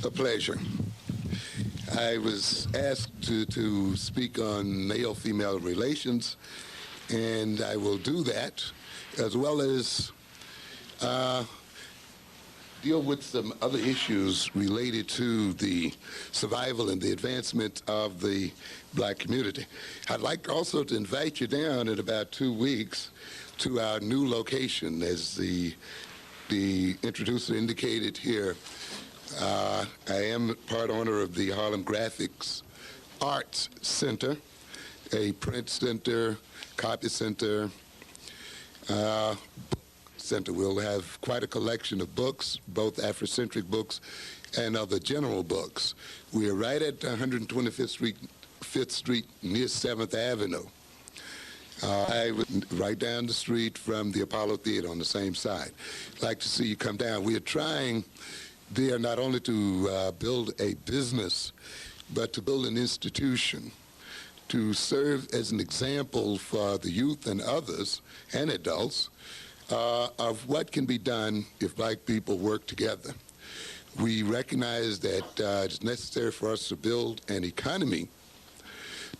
A pleasure. I was asked to speak on male-female relations, and I will do that, as well as deal with some other issues related to the survival and the advancement of the black community. I'd like also to invite you down in about 2 weeks to our new location, as the introducer indicated here. I am part owner of the Harlem Graphics Arts Center, a print center, copy center, center. We'll have quite a collection of books, both Afrocentric books and other general books. We are right at 125th Street, 5th Street, near 7th Avenue. I was right down the street from the Apollo Theater on the same side. I'd like to see you come down. We are trying there not only to build a business, but to build an institution to serve as an example for the youth and others and adults of what can be done if black people work together. We recognize that it's necessary for us to build an economy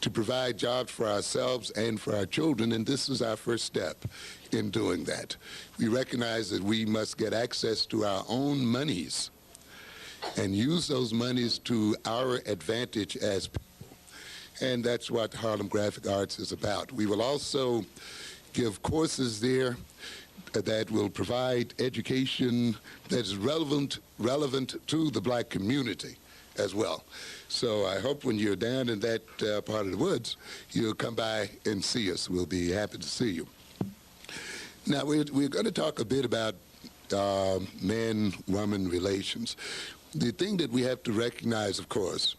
to provide jobs for ourselves and for our children, and this is our first step in doing that. We recognize that we must get access to our own monies and use those monies to our advantage as people. And that's what Harlem Graphic Arts is about. We will also give courses there that will provide education that is relevant to the black community as well. So I hope when you're down in that part of the woods, you'll come by and see us. We'll be happy to see you. Now, we're going to talk a bit about man-woman relations. The thing that we have to recognize, of course,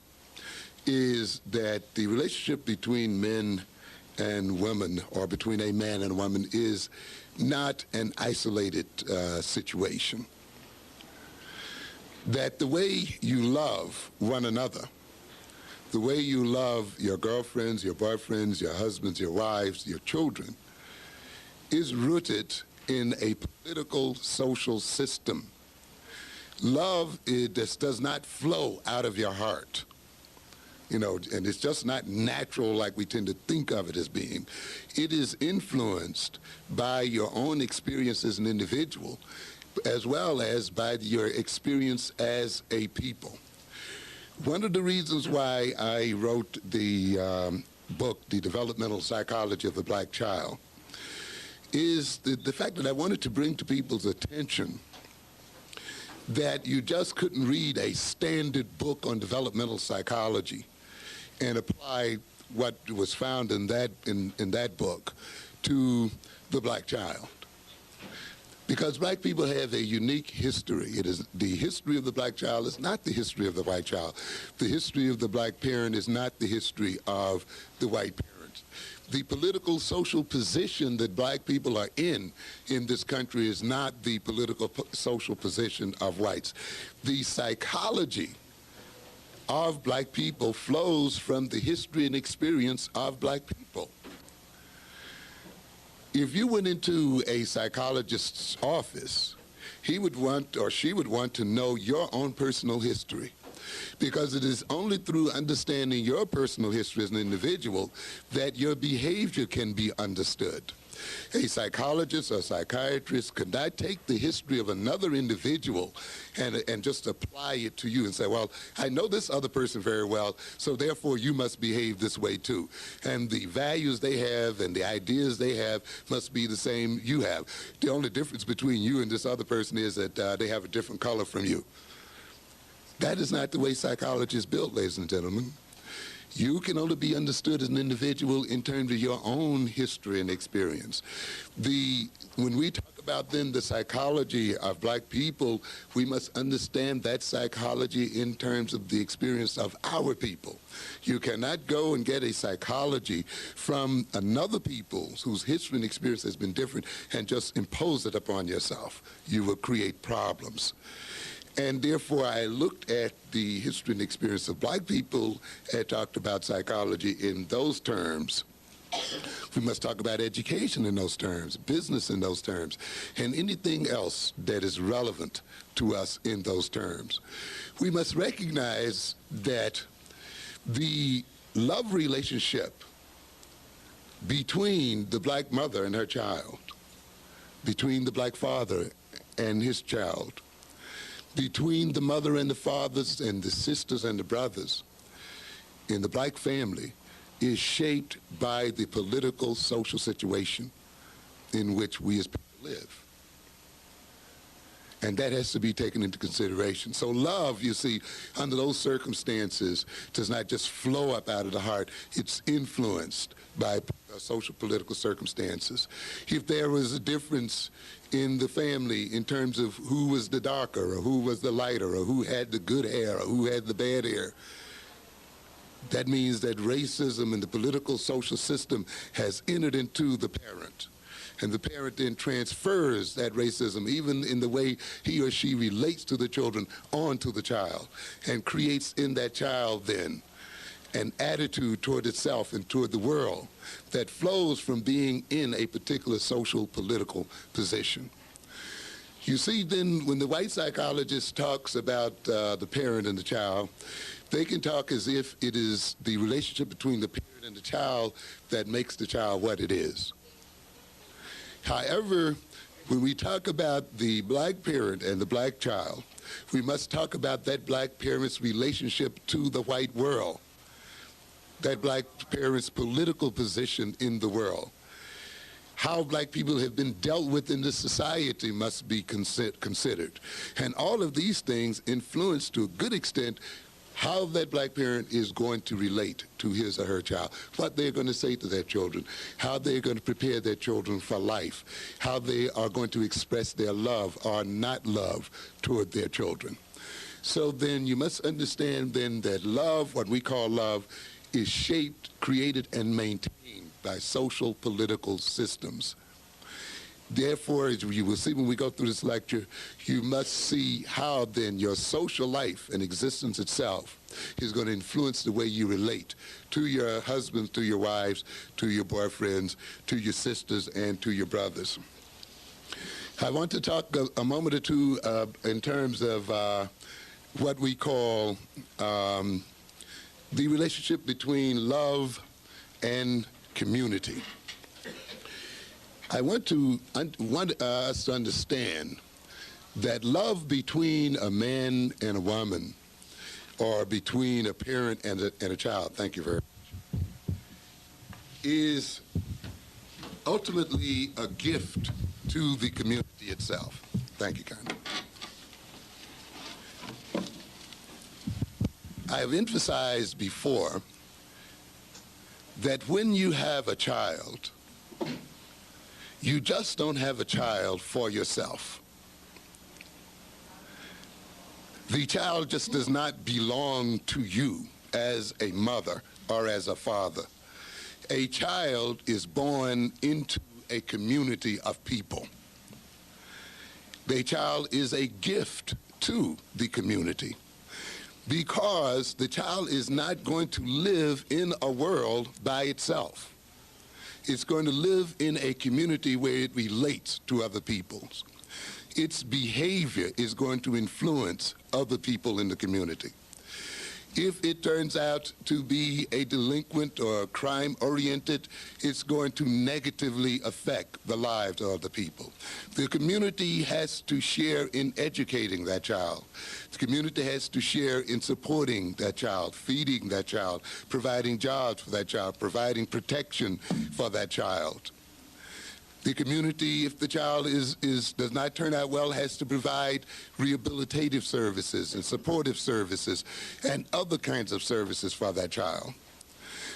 is that the relationship between men and women, or between a man and a woman, is not an isolated situation. That the way you love one another, the way you love your girlfriends, your boyfriends, your husbands, your wives, your children, is rooted in a political, social system. Love, it just does not flow out of your heart. You know, and it's just not natural like we tend to think of it as being. It is influenced by your own experience as an individual, as well as by your experience as a people. One of the reasons why I wrote the book, The Developmental Psychology of the Black Child, is the fact that I wanted to bring to people's attention that you just couldn't read a standard book on developmental psychology and apply what was found in that book to the black child. Because black people have a unique history. It is the history of the black child is not the history of the white child. The history of the black parent is not the history of the white parent. The political, social position that black people are in this country is not the political, social position of whites. The psychology of black people flows from the history and experience of black people. If you went into a psychologist's office, he would want, or she would want, to know your own personal history, because it is only through understanding your personal history as an individual that your behavior can be understood. A psychologist or psychiatrist could not take the history of another individual and just apply it to you and say, well, I know this other person very well, so therefore you must behave this way too. And the values they have and the ideas they have must be the same you have. The only difference between you and this other person is that they have a different color from you. That is not the way psychology is built, ladies and gentlemen. You can only be understood as an individual in terms of your own history and experience. When we talk about then the psychology of black people, we must understand that psychology in terms of the experience of our people. You cannot go and get a psychology from another people whose history and experience has been different and just impose it upon yourself. You will create problems. And therefore, I looked at the history and experience of black people and talked about psychology in those terms. We must talk about education in those terms, business in those terms, and anything else that is relevant to us in those terms. We must recognize that the love relationship between the black mother and her child, between the black father and his child, between the mother and the fathers and the sisters and the brothers in the black family is shaped by the political, social situation in which we as people live. And that has to be taken into consideration. So love, you see, under those circumstances, does not just flow up out of the heart. It's influenced by social political circumstances. If there was a difference in the family in terms of who was the darker or who was the lighter or who had the good hair or who had the bad hair, that means that racism in the political social system has entered into the parent. And the parent then transfers that racism, even in the way he or she relates to the children, onto the child, and creates in that child then an attitude toward itself and toward the world that flows from being in a particular social political position. You see, then, when the white psychologist talks about the parent and the child, they can talk as if it is the relationship between the parent and the child that makes the child what it is. However, when we talk about the black parent and the black child, we must talk about that black parent's relationship to the white world, that black parent's political position in the world. How black people have been dealt with in this society must be considered. And all of these things influence, to a good extent, how that black parent is going to relate to his or her child, what they're going to say to their children, how they're going to prepare their children for life, how they are going to express their love or not love toward their children. So then you must understand then that love, what we call love, is shaped, created, and maintained by social political systems. Therefore, as you will see when we go through this lecture, you must see how then your social life and existence itself is going to influence the way you relate to your husbands, to your wives, to your boyfriends, to your sisters, and to your brothers. I want to talk a moment or two in terms of what we call the relationship between love and community. I want us to understand that love between a man and a woman, or between a parent and a child, thank you very much, is ultimately a gift to the community itself. Thank you, Connie. I have emphasized before that when you have a child, you just don't have a child for yourself. The child just does not belong to you as a mother or as a father. A child is born into a community of people. The child is a gift to the community because the child is not going to live in a world by itself. It's going to live in a community where it relates to other peoples. Its behavior is going to influence other people in the community. If it turns out to be a delinquent or crime-oriented, it's going to negatively affect the lives of other people. The community has to share in educating that child. The community has to share in supporting that child, feeding that child, providing jobs for that child, providing protection for that child. The community, if the child does not turn out well, has to provide rehabilitative services and supportive services and other kinds of services for that child.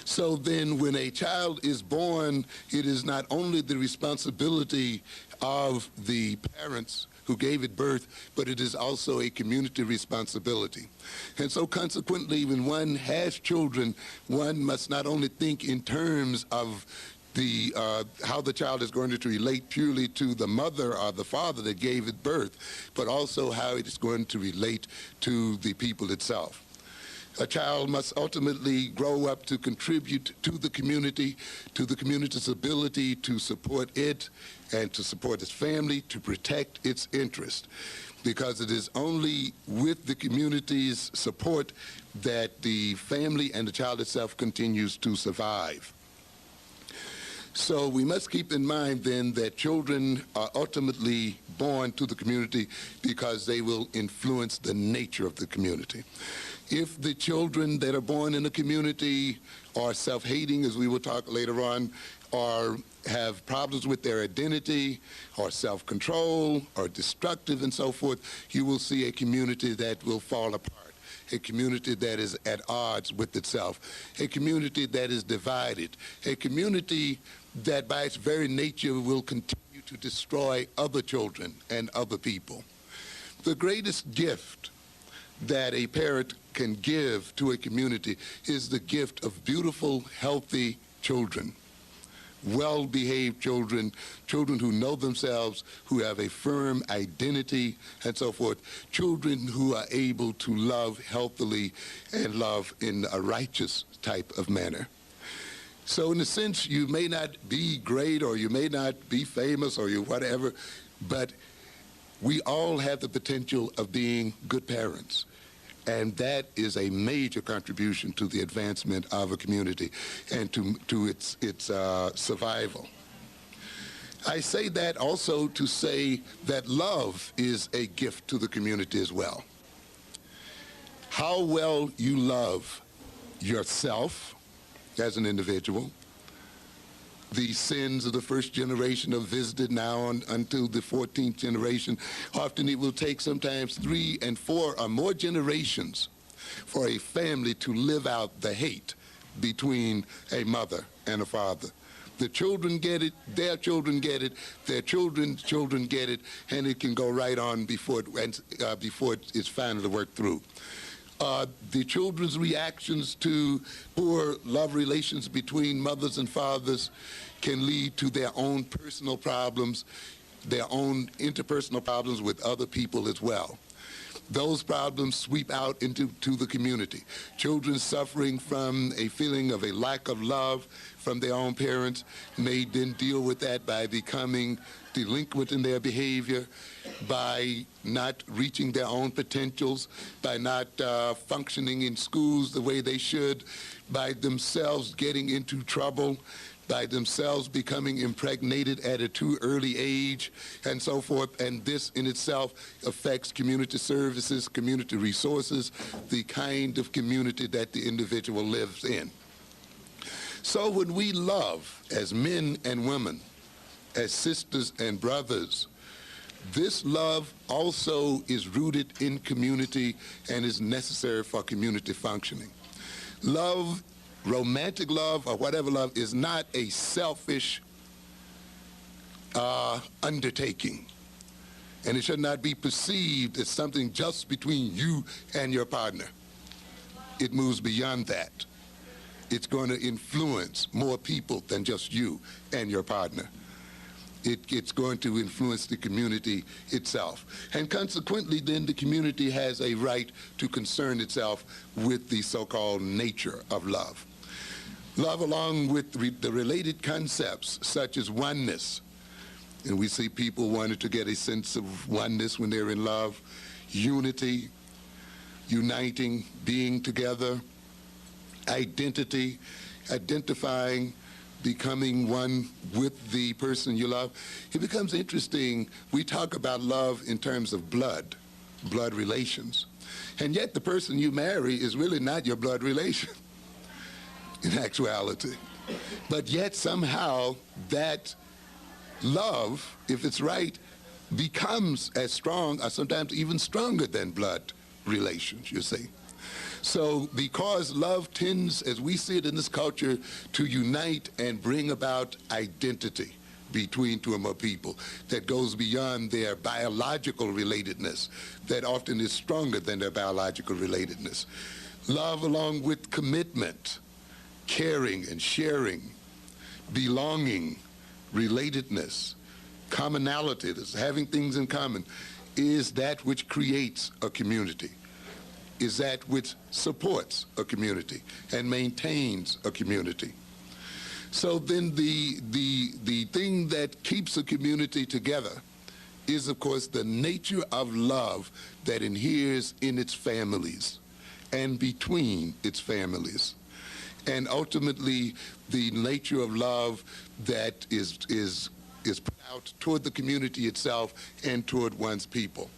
So then when a child is born, it is not only the responsibility of the parents who gave it birth, but it is also a community responsibility. And so consequently, when one has children, one must not only think in terms of how the child is going to relate purely to the mother or the father that gave it birth, but also how it is going to relate to the people itself. A child must ultimately grow up to contribute to the community's ability to support it and to support its family, to protect its interest. Because it is only with the community's support that the family and the child itself continues to survive. So we must keep in mind then that children are ultimately born to the community because they will influence the nature of the community. If the children that are born in a community are self-hating, as we will talk later on, or have problems with their identity, or self-control, or destructive and so forth, you will see a community that will fall apart. A community that is at odds with itself, a community that is divided, a community that by its very nature will continue to destroy other children and other people. The greatest gift that a parent can give to a community is the gift of beautiful, healthy children. Well-behaved children, children who know themselves, who have a firm identity, and so forth, children who are able to love healthily and love in a righteous type of manner. So in a sense, you may not be great, or you may not be famous, or you whatever, but we all have the potential of being good parents. And that is a major contribution to the advancement of a community and to its survival. I say that also to say that love is a gift to the community as well. How well you love yourself as an individual. The sins of the first generation are visited now until the 14th generation. Often it will take sometimes 3 and 4 or more generations for a family to live out the hate between a mother and a father. The children get it, their children get it, their children's children get it, and it can go right on before it's finally worked through. The children's reactions to poor love relations between mothers and fathers can lead to their own personal problems, their own interpersonal problems with other people as well. Those problems sweep out into the community. Children suffering from a feeling of a lack of love from their own parents may then deal with that by becoming delinquent in their behavior, by not reaching their own potentials, by not functioning in schools the way they should, by themselves getting into trouble, by themselves becoming impregnated at a too early age, and so forth. And this in itself affects community services, community resources, the kind of community that the individual lives in. So when we love as men and women, as sisters and brothers, this love also is rooted in community and is necessary for community functioning. Love, romantic love or whatever love, is not a selfish undertaking. And it should not be perceived as something just between you and your partner. It moves beyond that. It's going to influence more people than just you and your partner. It's going to influence the community itself. And consequently, then, the community has a right to concern itself with the so-called nature of love. Love, along with the related concepts, such as oneness, and we see people wanting to get a sense of oneness when they're in love, unity, uniting, being together, identity, identifying, becoming one with the person you love. It becomes interesting. We talk about love in terms of blood relations. And yet the person you marry is really not your blood relation in actuality. But yet somehow that love, if it's right, becomes as strong or sometimes even stronger than blood relations, you see. So because love tends, as we see it in this culture, to unite and bring about identity between two or more people that goes beyond their biological relatedness, that often is stronger than their biological relatedness. Love, along with commitment, caring and sharing, belonging, relatedness, commonality, that's having things in common, is that which creates a community. is that which supports a community and maintains a community. So then the thing that keeps a community together is, of course, the nature of love that inheres in its families and between its families. And ultimately, the nature of love that is put out toward the community itself and toward one's people.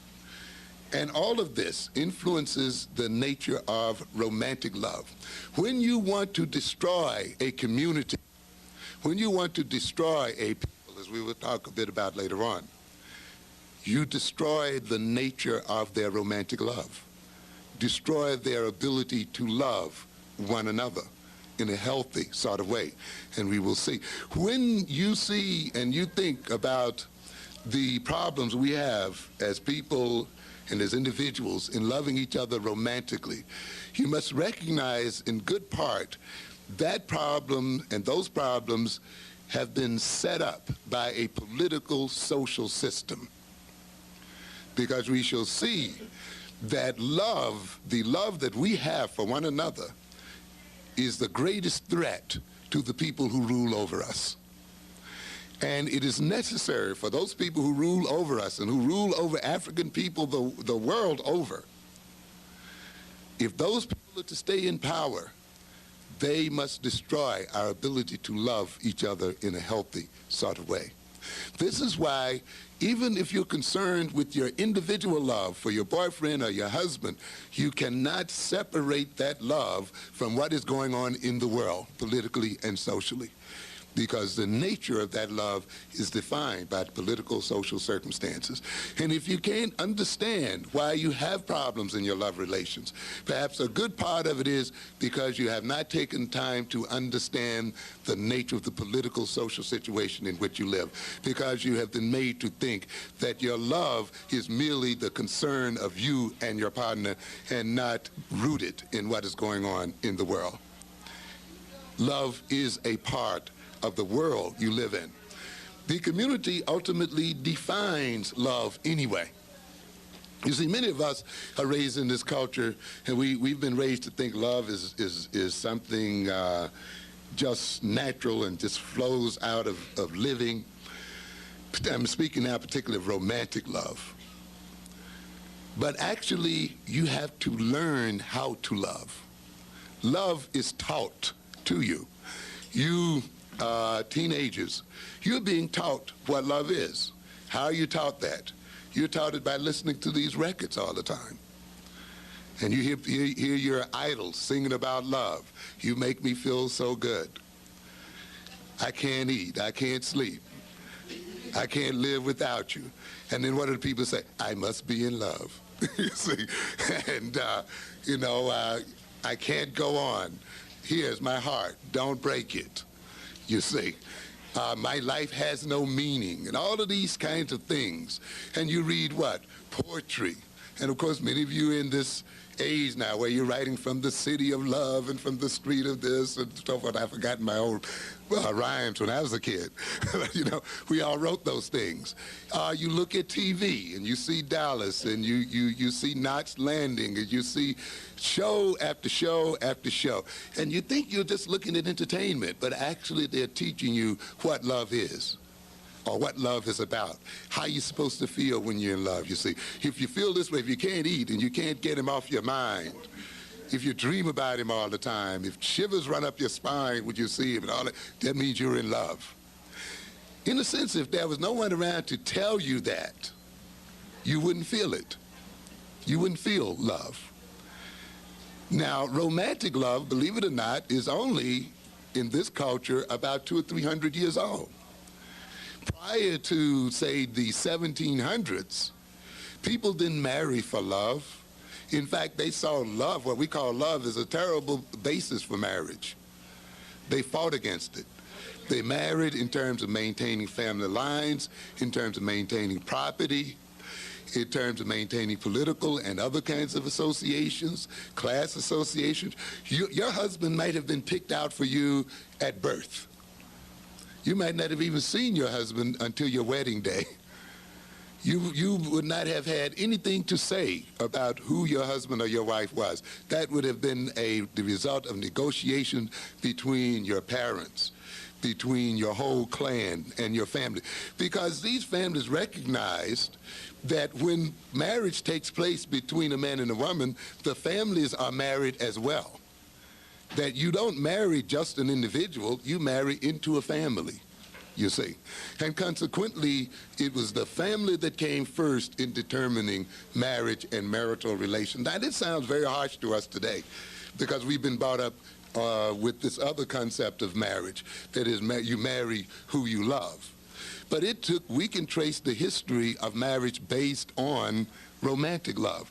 And all of this influences the nature of romantic love. When you want to destroy a community, when you want to destroy a people, as we will talk a bit about later on, you destroy the nature of their romantic love, destroy their ability to love one another in a healthy sort of way. And we will see. When you see and you think about the problems we have as people and as individuals in loving each other romantically, you must recognize in good part that problem and those problems have been set up by a political social system. Because we shall see that love, the love that we have for one another, is the greatest threat to the people who rule over us. And it is necessary for those people who rule over us and who rule over African people the world over, if those people are to stay in power, they must destroy our ability to love each other in a healthy sort of way. This is why, even if you're concerned with your individual love for your boyfriend or your husband, you cannot separate that love from what is going on in the world, politically and socially, because the nature of that love is defined by political, social circumstances. And if you can't understand why you have problems in your love relations, perhaps a good part of it is because you have not taken time to understand the nature of the political, social situation in which you live, because you have been made to think that your love is merely the concern of you and your partner and not rooted in what is going on in the world. Love is a part of the world you live in. The community ultimately defines love anyway. You see, many of us are raised in this culture, and we've been raised to think love is something just natural and just flows out of living. I'm speaking now particularly of romantic love. But actually, you have to learn how to love. Love is taught to you. You teenagers, you're being taught what love is. How are you taught that? You're taught it by listening to these records all the time. And you hear your idols singing about love. You make me feel so good. I can't eat. I can't sleep. I can't live without you. And then what do the people say? I must be in love. You see? And, I can't go on. Here's my heart. Don't break it. You see, my life has no meaning, and all of these kinds of things. And you read what? Poetry. And of course, many of you in this age now where you're writing from the city of love and from the street of this and so forth. I've forgotten my old rhymes when I was a kid. We all wrote those things. You look at TV and you see Dallas and you see Knots Landing and you see show after show after show. And you think you're just looking at entertainment, but actually they're teaching you what love is, or what love is about, how you're supposed to feel when you're in love, you see. If you feel this way, if you can't eat and you can't get him off your mind, if you dream about him all the time, if shivers run up your spine when you see him and all that, that means you're in love. In a sense, if there was no one around to tell you that, you wouldn't feel it. You wouldn't feel love. Now, romantic love, believe it or not, is only, in this culture, about 200 or 300 years old. Prior to, say, the 1700s, people didn't marry for love. In fact, they saw love, what we call love, as a terrible basis for marriage. They fought against it. They married in terms of maintaining family lines, in terms of maintaining property, in terms of maintaining political and other kinds of associations, class associations. Your husband might have been picked out for you at birth. You might not have even seen your husband until your wedding day. you would not have had anything to say about who your husband or your wife was. That would have been the result of negotiation between your parents, between your whole clan and your family. Because these families recognized that when marriage takes place between a man and a woman, the families are married as well. That you don't marry just an individual, you marry into a family, you see. And consequently, it was the family that came first in determining marriage and marital relations. Now, this sounds very harsh to us today because we've been brought up with this other concept of marriage, that is, you marry who you love. But we can trace the history of marriage based on romantic love.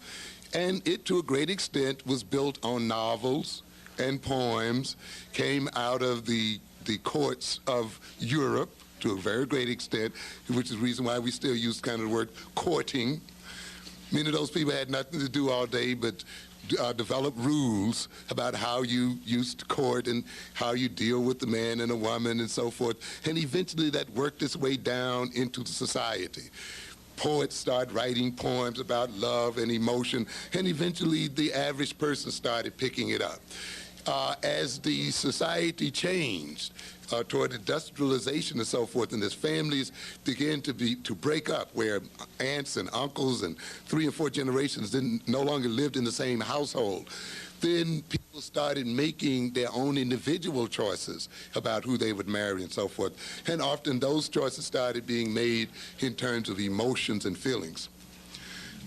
And it, to a great extent, was built on novels and poems, came out of the courts of Europe to a very great extent, which is the reason why we still use kind of the word courting. Many of those people had nothing to do all day but develop rules about how you used to court and how you deal with the man and a woman and so forth. And eventually that worked its way down into society. Poets started writing poems about love and emotion, and eventually the average person started picking it up. As the society changed toward industrialization and so forth, and as families began to break up, where aunts and uncles and 3 and 4 generations no longer lived in the same household, then people started making their own individual choices about who they would marry and so forth. And often those choices started being made in terms of emotions and feelings.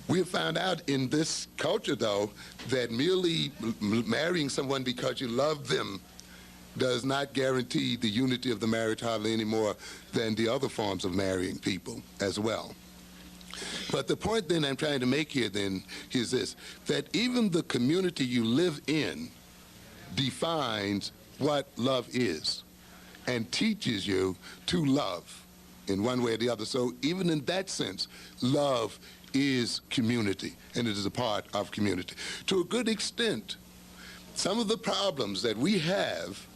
We have found out in this culture, though, that merely marrying someone because you love them does not guarantee the unity of the marriage hardly any more than the other forms of marrying people as well. But the point then I'm trying to make here then is this, that even the community you live in defines what love is and teaches you to love in one way or the other. So even in that sense, love is community, and it is a part of community. To a good extent, some of the problems that we have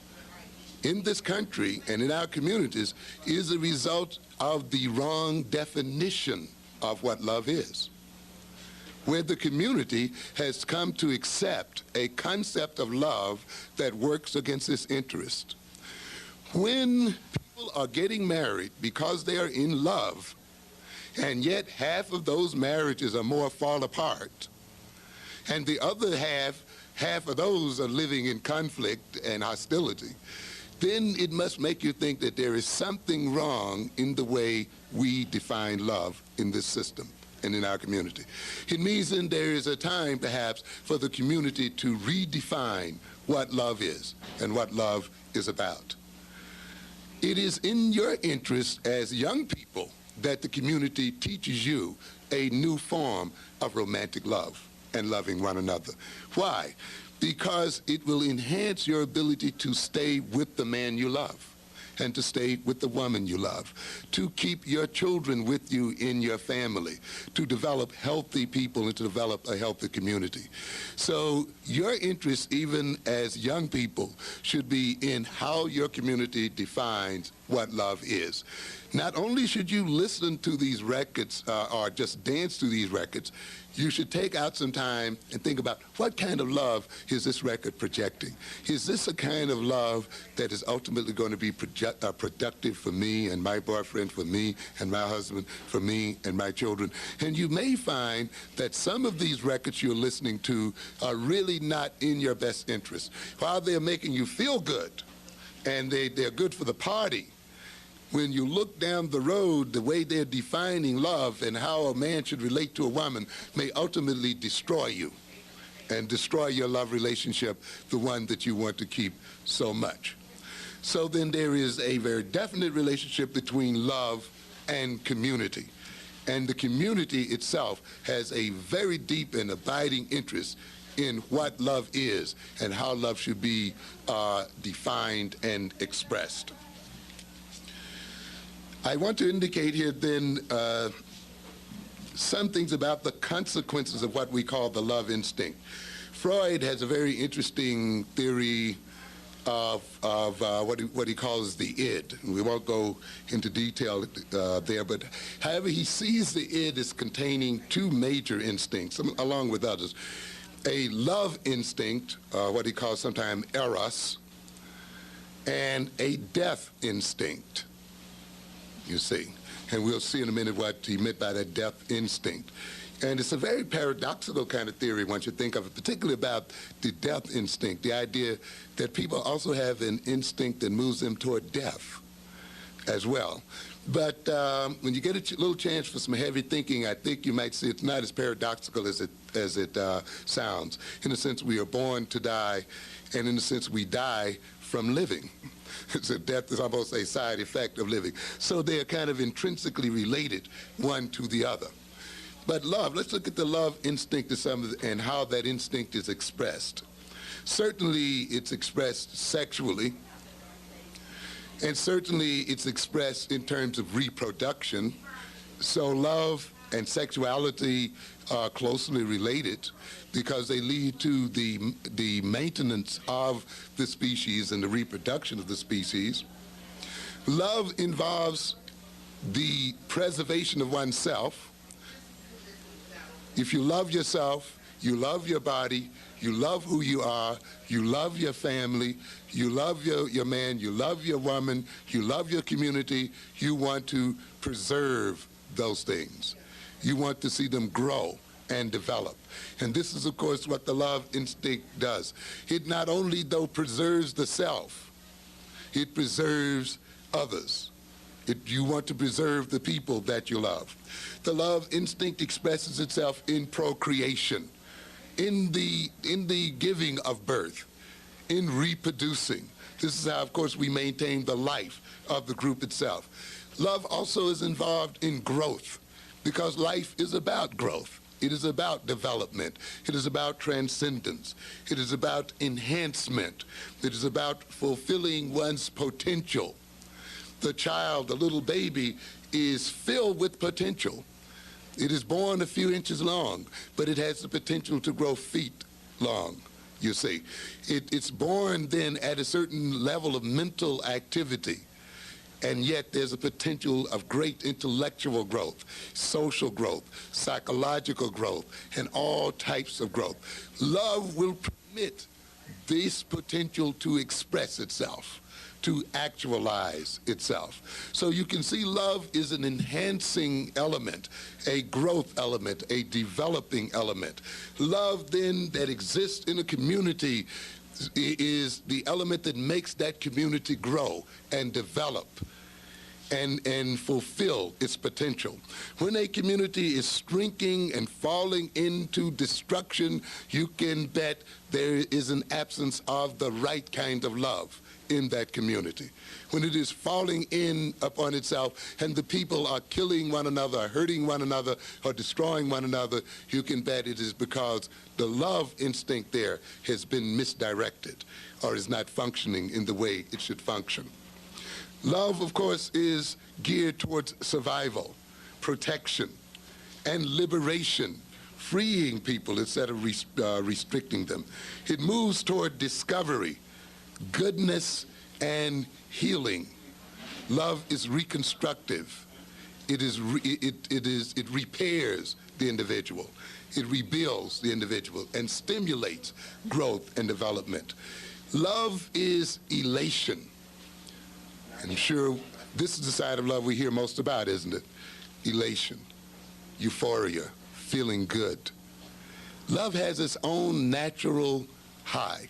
in this country and in our communities is a result of the wrong definition of what love is, where the community has come to accept a concept of love that works against its interest. When people are getting married because they are in love, and yet half of those marriages are more fall apart, and the other half of those are living in conflict and hostility, then it must make you think that there is something wrong in the way we define love in this system and in our community. It means then there is a time perhaps for the community to redefine what love is and what love is about. It is in your interest as young people that the community teaches you a new form of romantic love and loving one another. Why? Because it will enhance your ability to stay with the man you love and to stay with the woman you love, to keep your children with you in your family, to develop healthy people and to develop a healthy community. So your interest, even as young people, should be in how your community defines what love is. Not only should you listen to these records or just dance to these records, you should take out some time and think about what kind of love is this record projecting? Is this a kind of love that is ultimately going to be productive for me and my boyfriend, for me and my husband, for me and my children? And you may find that some of these records you're listening to are really not in your best interest. While they're making you feel good and they're good for the party, when you look down the road, the way they're defining love and how a man should relate to a woman may ultimately destroy you and destroy your love relationship, the one that you want to keep so much. So then there is a very definite relationship between love and community. And the community itself has a very deep and abiding interest in what love is and how love should be defined and expressed. I want to indicate here then some things about the consequences of what we call the love instinct. Freud has a very interesting theory of what he calls the id. We won't go into detail there, but however, he sees the id as containing two major instincts, along with others. A love instinct, what he calls sometimes eros, and a death instinct, you see. And we'll see in a minute what he meant by that death instinct. And it's a very paradoxical kind of theory once you think of it, particularly about the death instinct, the idea that people also have an instinct that moves them toward death as well. But when you get a little chance for some heavy thinking, I think you might see it's not as paradoxical as it sounds. In a sense, we are born to die, and in a sense, we die from living. So death is almost a side effect of living. So they are kind of intrinsically related, one to the other. But love, let's look at the love instinct and how that instinct is expressed. Certainly, it's expressed sexually, and certainly it's expressed in terms of reproduction. So love and sexuality are closely related because they lead to the maintenance of the species and the reproduction of the species. Love involves the preservation of oneself. If you love yourself, you love your body, you love who you are, you love your family, you love your man, you love your woman, you love your community, you want to preserve those things. You want to see them grow and develop. And this is, of course, what the love instinct does. It not only, though, preserves the self, it preserves others. You want to preserve the people that you love. The love instinct expresses itself in procreation, in the giving of birth, in reproducing. This is how, of course, we maintain the life of the group itself. Love also is involved in growth, because life is about growth. It is about development. It is about transcendence. It is about enhancement. It is about fulfilling one's potential. The child, the little baby, is filled with potential. It is born a few inches long, but it has the potential to grow feet long, you see. It's born then at a certain level of mental activity, and yet there's a potential of great intellectual growth, social growth, psychological growth, and all types of growth. Love will permit this potential to express itself, to actualize itself. So you can see love is an enhancing element, a growth element, a developing element. Love then that exists in a community is the element that makes that community grow and develop and fulfill its potential. When a community is shrinking and falling into destruction, you can bet there is an absence of the right kind of love in that community. When it is falling in upon itself and the people are killing one another, hurting one another, or destroying one another, you can bet it is because the love instinct there has been misdirected or is not functioning in the way it should function. Love, of course, is geared towards survival, protection, and liberation, freeing people instead of restricting them. It moves toward discovery, goodness, and healing. Love is reconstructive. It repairs the individual. It rebuilds the individual and stimulates growth and development. Love is elation. And I'm sure this is the side of love we hear most about, isn't it? Elation, euphoria, feeling good. Love has its own natural high,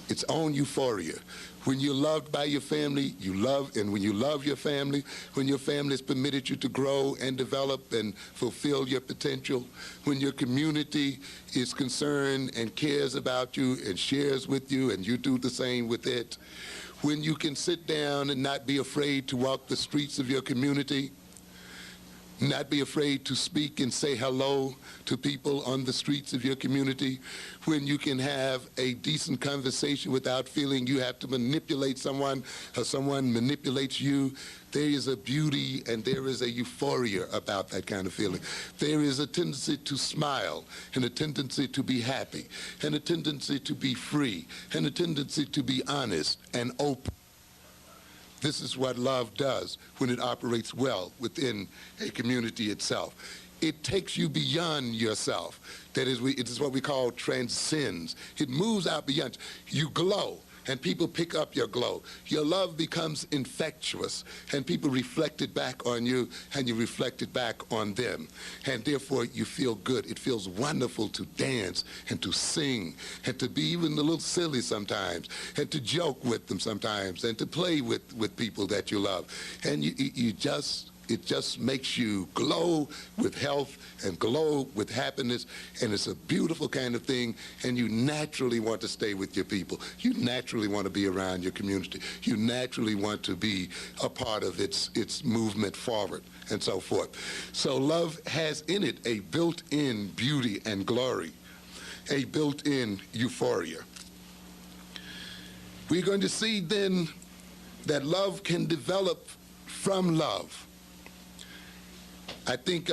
its own euphoria. When you're loved by your family, you love, and when you love your family, when your family has permitted you to grow and develop and fulfill your potential, when your community is concerned and cares about you and shares with you and you do the same with it, when you can sit down and not be afraid to walk the streets of your community, Not be afraid to speak and say hello to people on the streets of your community, when you can have a decent conversation without feeling you have to manipulate someone or someone manipulates you. There is a beauty and there is a euphoria about that kind of feeling. There is a tendency to smile and a tendency to be happy and a tendency to be free and a tendency to be honest and open. This is what love does when it operates well within a community itself. It takes you beyond yourself. That is, it is what we call transcends. It moves out beyond. You glow, and people pick up your glow. Your love becomes infectious, and people reflect it back on you, and you reflect it back on them. And therefore, you feel good. It feels wonderful to dance and to sing and to be even a little silly sometimes and to joke with them sometimes and to play with people that you love. And it just makes you glow with health and glow with happiness, and it's a beautiful kind of thing, and you naturally want to stay with your people. You naturally want to be around your community. You naturally want to be a part of its movement forward and so forth. So love has in it a built-in beauty and glory, a built-in euphoria. We're going to see then that love can develop from love. I think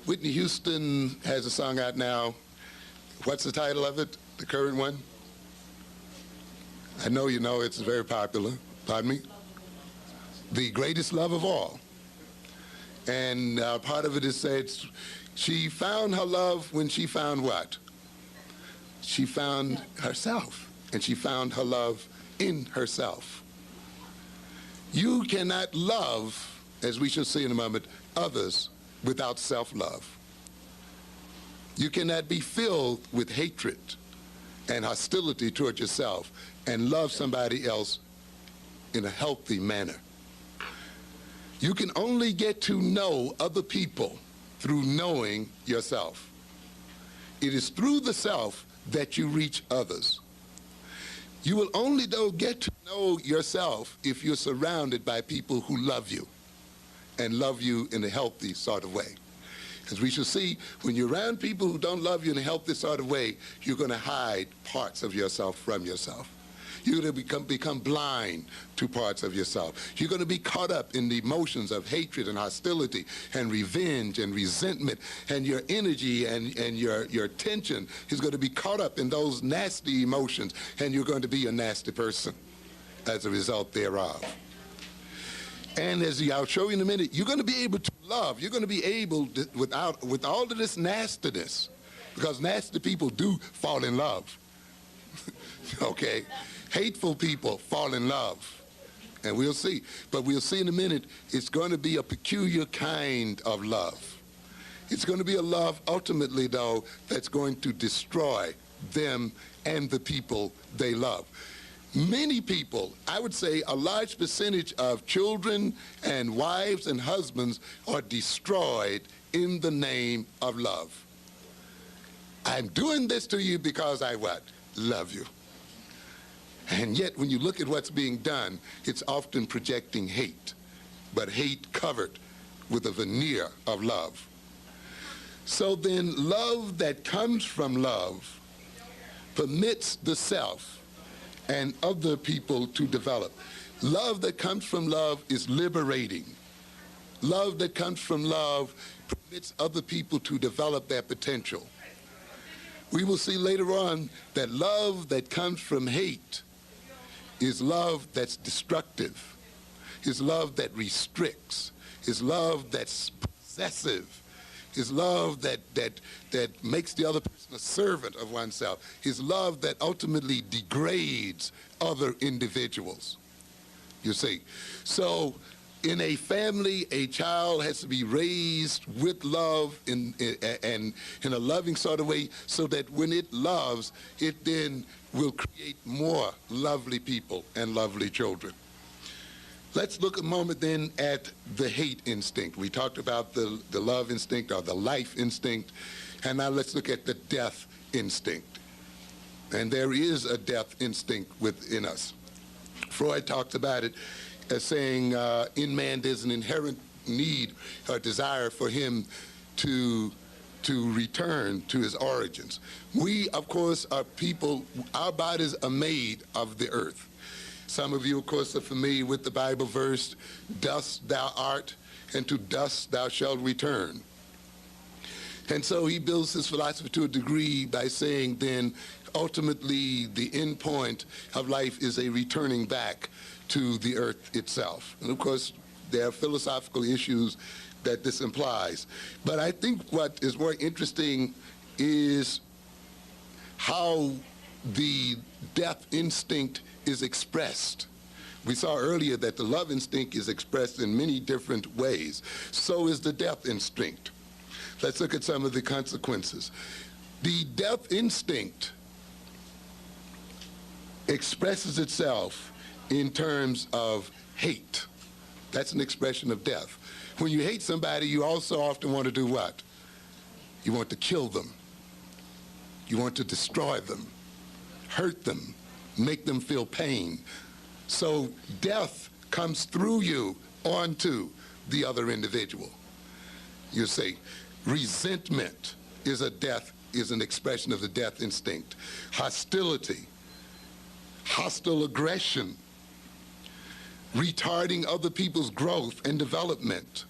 Whitney Houston has a song out now. What's the title of it, the current one? I know you know it's very popular. Pardon me? The Greatest Love of All. And part of it is said, she found her love when she found what? She found herself, and she found her love in herself. You cannot love, as we shall see in a moment, others without self-love. You cannot be filled with hatred and hostility toward yourself and love somebody else in a healthy manner. You can only get to know other people through knowing yourself. It is through the self that you reach others. You will only, though, get to know yourself if you're surrounded by people who love you and love you in a healthy sort of way. As we shall see, when you're around people who don't love you in a healthy sort of way, you're going to hide parts of yourself from yourself. You're going to become blind to parts of yourself. You're going to be caught up in the emotions of hatred and hostility and revenge and resentment, and your energy and your attention is going to be caught up in those nasty emotions, and you're going to be a nasty person as a result thereof. And as I'll show you in a minute, you're going to be able to love. You're going to be able to, with all of this nastiness, because nasty people do fall in love. Okay? Hateful people fall in love. And we'll see. But we'll see in a minute, it's going to be a peculiar kind of love. It's going to be a love, ultimately, though, that's going to destroy them and the people they love. Many people, I would say a large percentage of children and wives and husbands are destroyed in the name of love. I'm doing this to you because I what? Love you. And yet when you look at what's being done, it's often projecting hate, but hate covered with a veneer of love. So then love that comes from love permits the self and other people to develop. Love that comes from love is liberating. Love that comes from love permits other people to develop their potential. We will see later on that love that comes from hate is love that's destructive, is love that restricts, is love that's possessive, is love that makes the other person a servant of oneself, is love that ultimately degrades other individuals. You see, so in a family, a child has to be raised with love and in a loving sort of way, so that when it loves, it then will create more lovely people and lovely children. Let's look a moment then at the hate instinct. We talked about the love instinct or the life instinct, and now let's look at the death instinct. And there is a death instinct within us. Freud talks about it as saying, in man there's an inherent need or desire for him to return to his origins. We, of course, are people, our bodies are made of the earth. Some of you, of course, are familiar with the Bible verse, dust thou art, and to dust thou shalt return. And so he builds his philosophy to a degree by saying then, ultimately, the end point of life is a returning back to the earth itself. And of course, there are philosophical issues that this implies. But I think what is more interesting is how the death instinct is expressed. We saw earlier that the love instinct is expressed in many different ways. So is the death instinct. Let's look at some of the consequences. The death instinct expresses itself in terms of hate. That's an expression of death. When you hate somebody, you also often want to do what? You want to kill them. You want to destroy them, hurt them, make them feel pain. So death comes through you onto the other individual. You say, resentment is an expression of the death instinct. Hostility, hostile aggression, retarding other people's growth and development.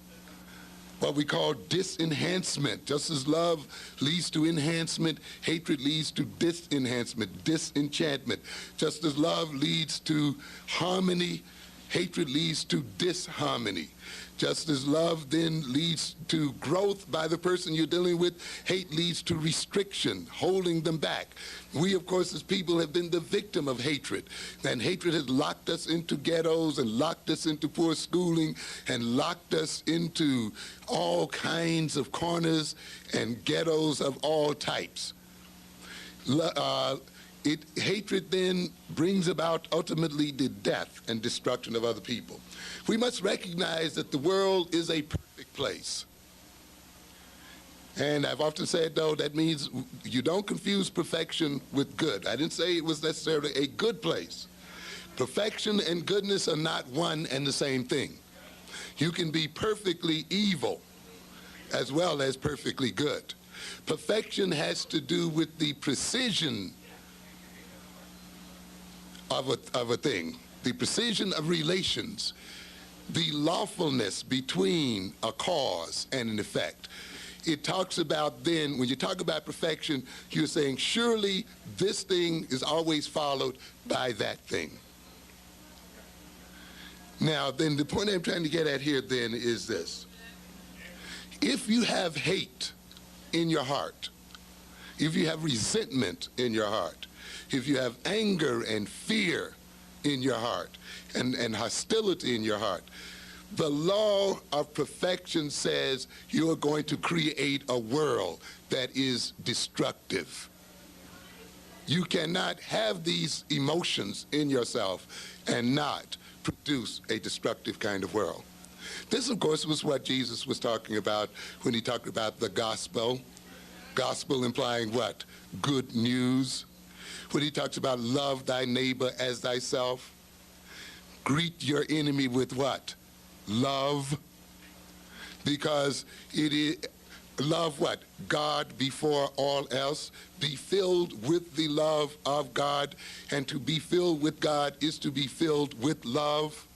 What we call disenhancement. Just as love leads to enhancement, hatred leads to disenhancement, disenchantment. Just as love leads to harmony, hatred leads to disharmony. Just as love then leads to growth by the person you're dealing with, hate leads to restriction, holding them back. We, of course, as people have been the victim of hatred. And hatred has locked us into ghettos and locked us into poor schooling and locked us into all kinds of corners and ghettos of all types. Hatred then brings about ultimately the death and destruction of other people. We must recognize that the world is a perfect place. And I've often said, though, that means you don't confuse perfection with good. I didn't say it was necessarily a good place. Perfection and goodness are not one and the same thing. You can be perfectly evil as well as perfectly good. Perfection has to do with the precision of a thing, the precision of relations, the lawfulness between a cause and an effect. It talks about then, when you talk about perfection, you're saying surely this thing is always followed by that thing. Now then, the point I'm trying to get at here then is this. If you have hate in your heart, if you have resentment in your heart, if you have anger and fear in your heart and hostility in your heart, the law of perfection says you are going to create a world that is destructive. You cannot have these emotions in yourself and not produce a destructive kind of world. This, of course, was what Jesus was talking about when he talked about the gospel. Gospel implying what? Good news. When he talks about love thy neighbor as thyself. Greet your enemy with what? Love. Because it is love what? God before all else. Be filled with the love of God. And to be filled with God is to be filled with love.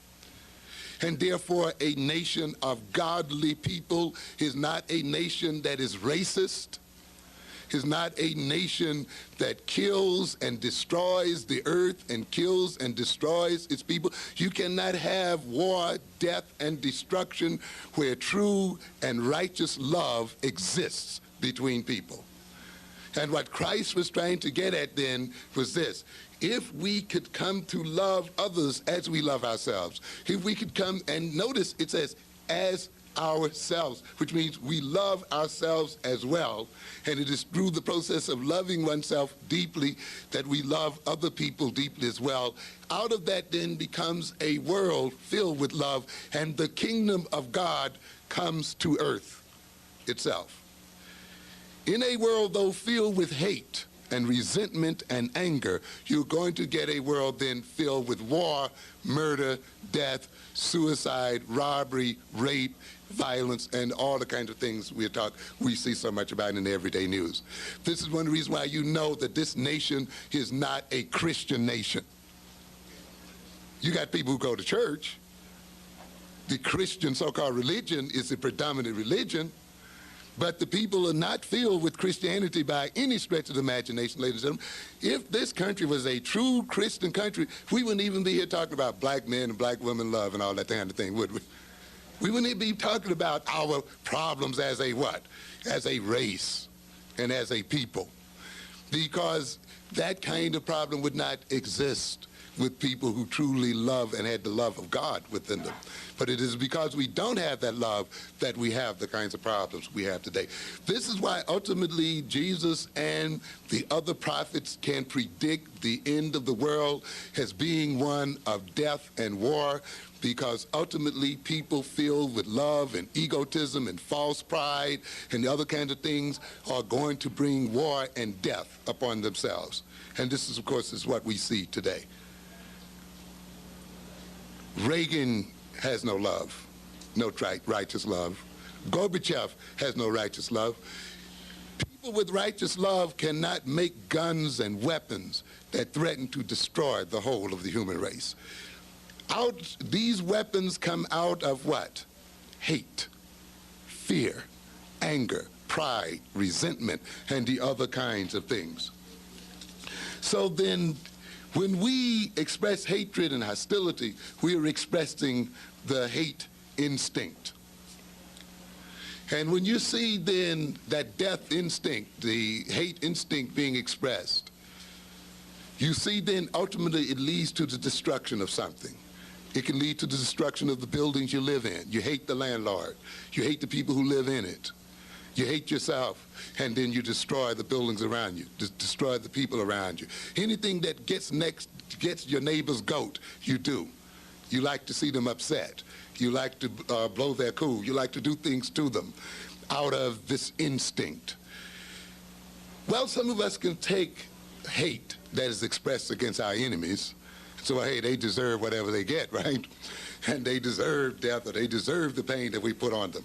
And therefore a nation of godly people is not a nation that is racist, is not a nation that kills and destroys the earth and kills and destroys its people. You cannot have war, death, and destruction where true and righteous love exists between people. And what Christ was trying to get at then was this. If we could come to love others as we love ourselves, if we could come, and notice it says, as ourselves, which means we love ourselves as well, and it is through the process of loving oneself deeply that we love other people deeply as well. Out of that then becomes a world filled with love, and the kingdom of God comes to earth itself. In a world, though, filled with hate and resentment and anger, you're going to get a world then filled with war, murder, death, suicide, robbery, rape, violence, and all the kinds of things we see so much about in the everyday news. This is one of the reasons why you know that this nation is not a Christian nation. You got people who go to church. The Christian so-called religion is the predominant religion, but the people are not filled with Christianity by any stretch of the imagination, ladies and gentlemen. If this country was a true Christian country, we wouldn't even be here talking about black men and black women love and all that kind of thing, would we? We wouldn't even be talking about our problems as a what? As a race and as a people. Because that kind of problem would not exist with people who truly love and had the love of God within them. But it is because we don't have that love that we have the kinds of problems we have today. This is why ultimately Jesus and the other prophets can predict the end of the world as being one of death and war, because ultimately people filled with love and egotism and false pride and the other kinds of things are going to bring war and death upon themselves. And this is, of course, is what we see today. Reagan has no love, no righteous love. Gorbachev has no righteous love. People with righteous love cannot make guns and weapons that threaten to destroy the whole of the human race. These weapons come out of what? Hate, fear, anger, pride, resentment, and the other kinds of things. So then, when we express hatred and hostility, we are expressing the hate instinct. And when you see then that death instinct, the hate instinct being expressed, you see then ultimately it leads to the destruction of something. It can lead to the destruction of the buildings you live in. You hate the landlord. You hate the people who live in it. You hate yourself, and then you destroy the buildings around you, destroy the people around you. Anything that gets your neighbor's goat, you do. You like to see them upset. You like to blow their cool. You like to do things to them out of this instinct. Well, some of us can take hate that is expressed against our enemies. So, hey, they deserve whatever they get, right? And they deserve death, or they deserve the pain that we put on them.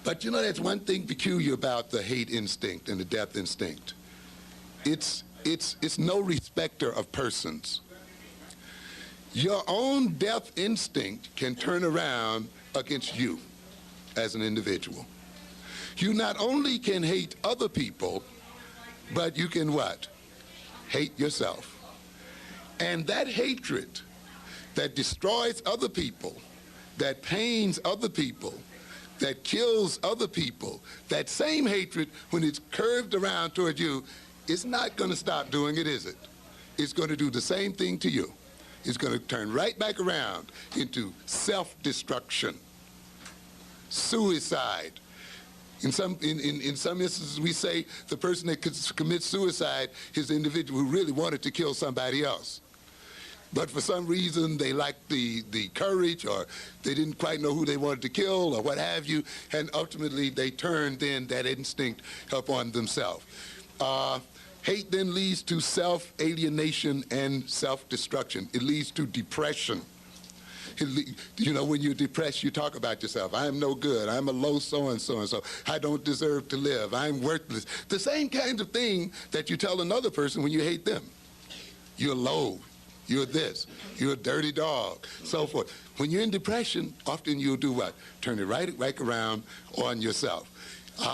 But you know, that's one thing peculiar about the hate instinct and the death instinct. It's no respecter of persons. Your own death instinct can turn around against you as an individual. You not only can hate other people, but you can what? Hate yourself. And that hatred that destroys other people, that pains other people, that kills other people, that same hatred, when it's curved around toward you, it's not going to stop doing it, is it? It's going to do the same thing to you. It's going to turn right back around into self-destruction, suicide. In some instances, we say the person that commits suicide is the individual who really wanted to kill somebody else. But for some reason, they lacked the courage, or they didn't quite know who they wanted to kill, or what have you, and ultimately they turned then that instinct upon themselves. Hate then leads to self-alienation and self-destruction. It leads to depression. You know, when you're depressed, you talk about yourself. I'm no good. I'm a low so-and-so. I don't deserve to live. I'm worthless. The same kind of thing that you tell another person when you hate them. You're low. You're this. You're a dirty dog. So forth. When you're in depression, often you'll do what? Turn it right around on yourself.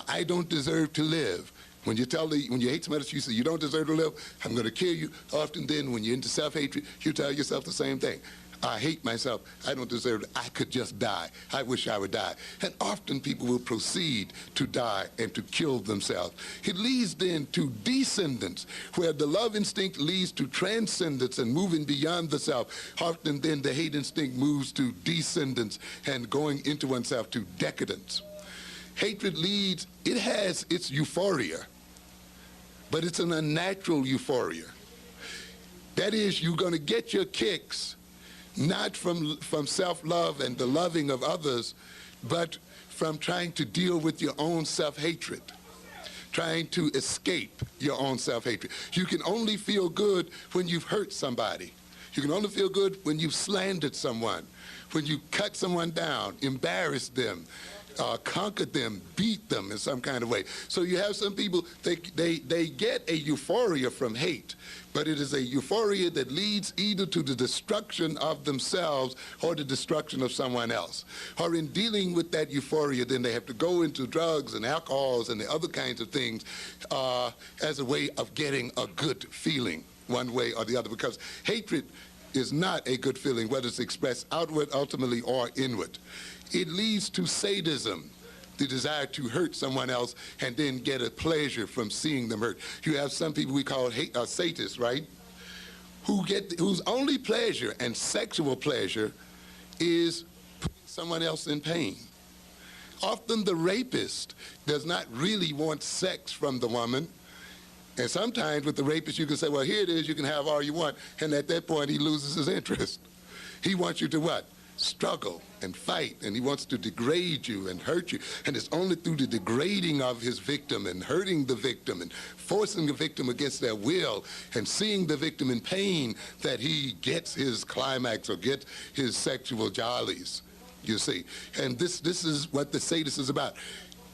I don't deserve to live. When you hate somebody else, you say, you don't deserve to live, I'm going to kill you. Often then, when you're into self-hatred, you tell yourself the same thing. I hate myself. I don't deserve it. I could just die. I wish I would die. And often people will proceed to die and to kill themselves. It leads then to descendants, where the love instinct leads to transcendence and moving beyond the self. Often then the hate instinct moves to descendants and going into oneself to decadence. Hatred leads, it has its euphoria, but it's an unnatural euphoria. That is, you're going to get your kicks not from self-love and the loving of others, but from trying to deal with your own self-hatred, trying to escape your own self-hatred. You can only feel good when you've hurt somebody. You can only feel good when you've slandered someone, when you cut someone down, embarrassed them, conquered them, beat them in some kind of way. So you have some people, they get a euphoria from hate, but it is a euphoria that leads either to the destruction of themselves or the destruction of someone else. Or in dealing with that euphoria, then they have to go into drugs and alcohols and the other kinds of things as a way of getting a good feeling one way or the other, because hatred is not a good feeling, whether it's expressed outward, ultimately, or inward. It leads to sadism, the desire to hurt someone else and then get a pleasure from seeing them hurt. You have some people we call sadists, right? Whose only pleasure and sexual pleasure is putting someone else in pain. Often the rapist does not really want sex from the woman. And sometimes with the rapist, you can say, well, here it is, you can have all you want. And at that point, he loses his interest. He wants you to what? Struggle and fight, and he wants to degrade you and hurt you. And it's only through the degrading of his victim and hurting the victim and forcing the victim against their will and seeing the victim in pain that he gets his climax or gets his sexual jollies, you see. And this is what the sadist is about.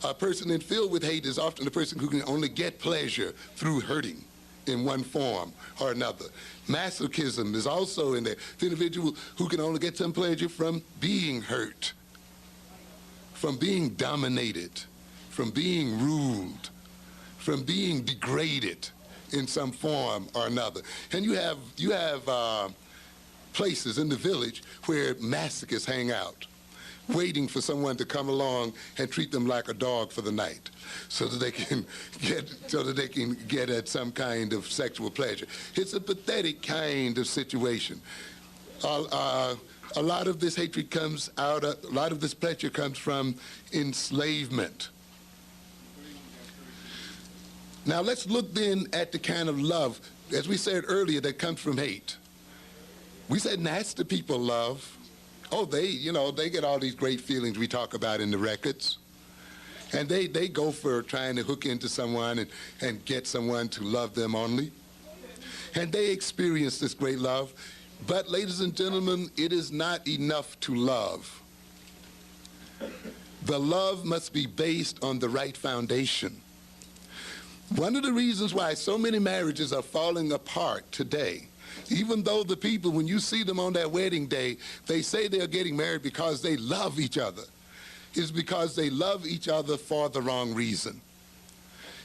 A person filled with hate is often a person who can only get pleasure through hurting in one form or another. Masochism is also in there. The individual who can only get some pleasure from being hurt, from being dominated, from being ruled, from being degraded in some form or another. And you have places in the village where masochists hang out, waiting for someone to come along and treat them like a dog for the night, so that they can get at some kind of sexual pleasure. It's a pathetic kind of situation. A lot of this hatred comes out. A lot of this pleasure comes from enslavement. Now let's look then at the kind of love, as we said earlier, that comes from hate. We said nasty people love. Oh, they get all these great feelings we talk about in the records. And they go for trying to hook into someone and get someone to love them only. And they experience this great love. But, ladies and gentlemen, it is not enough to love. The love must be based on the right foundation. One of the reasons why so many marriages are falling apart today, even though the people, when you see them on their wedding day, they say they're getting married because they love each other, is because they love each other for the wrong reason.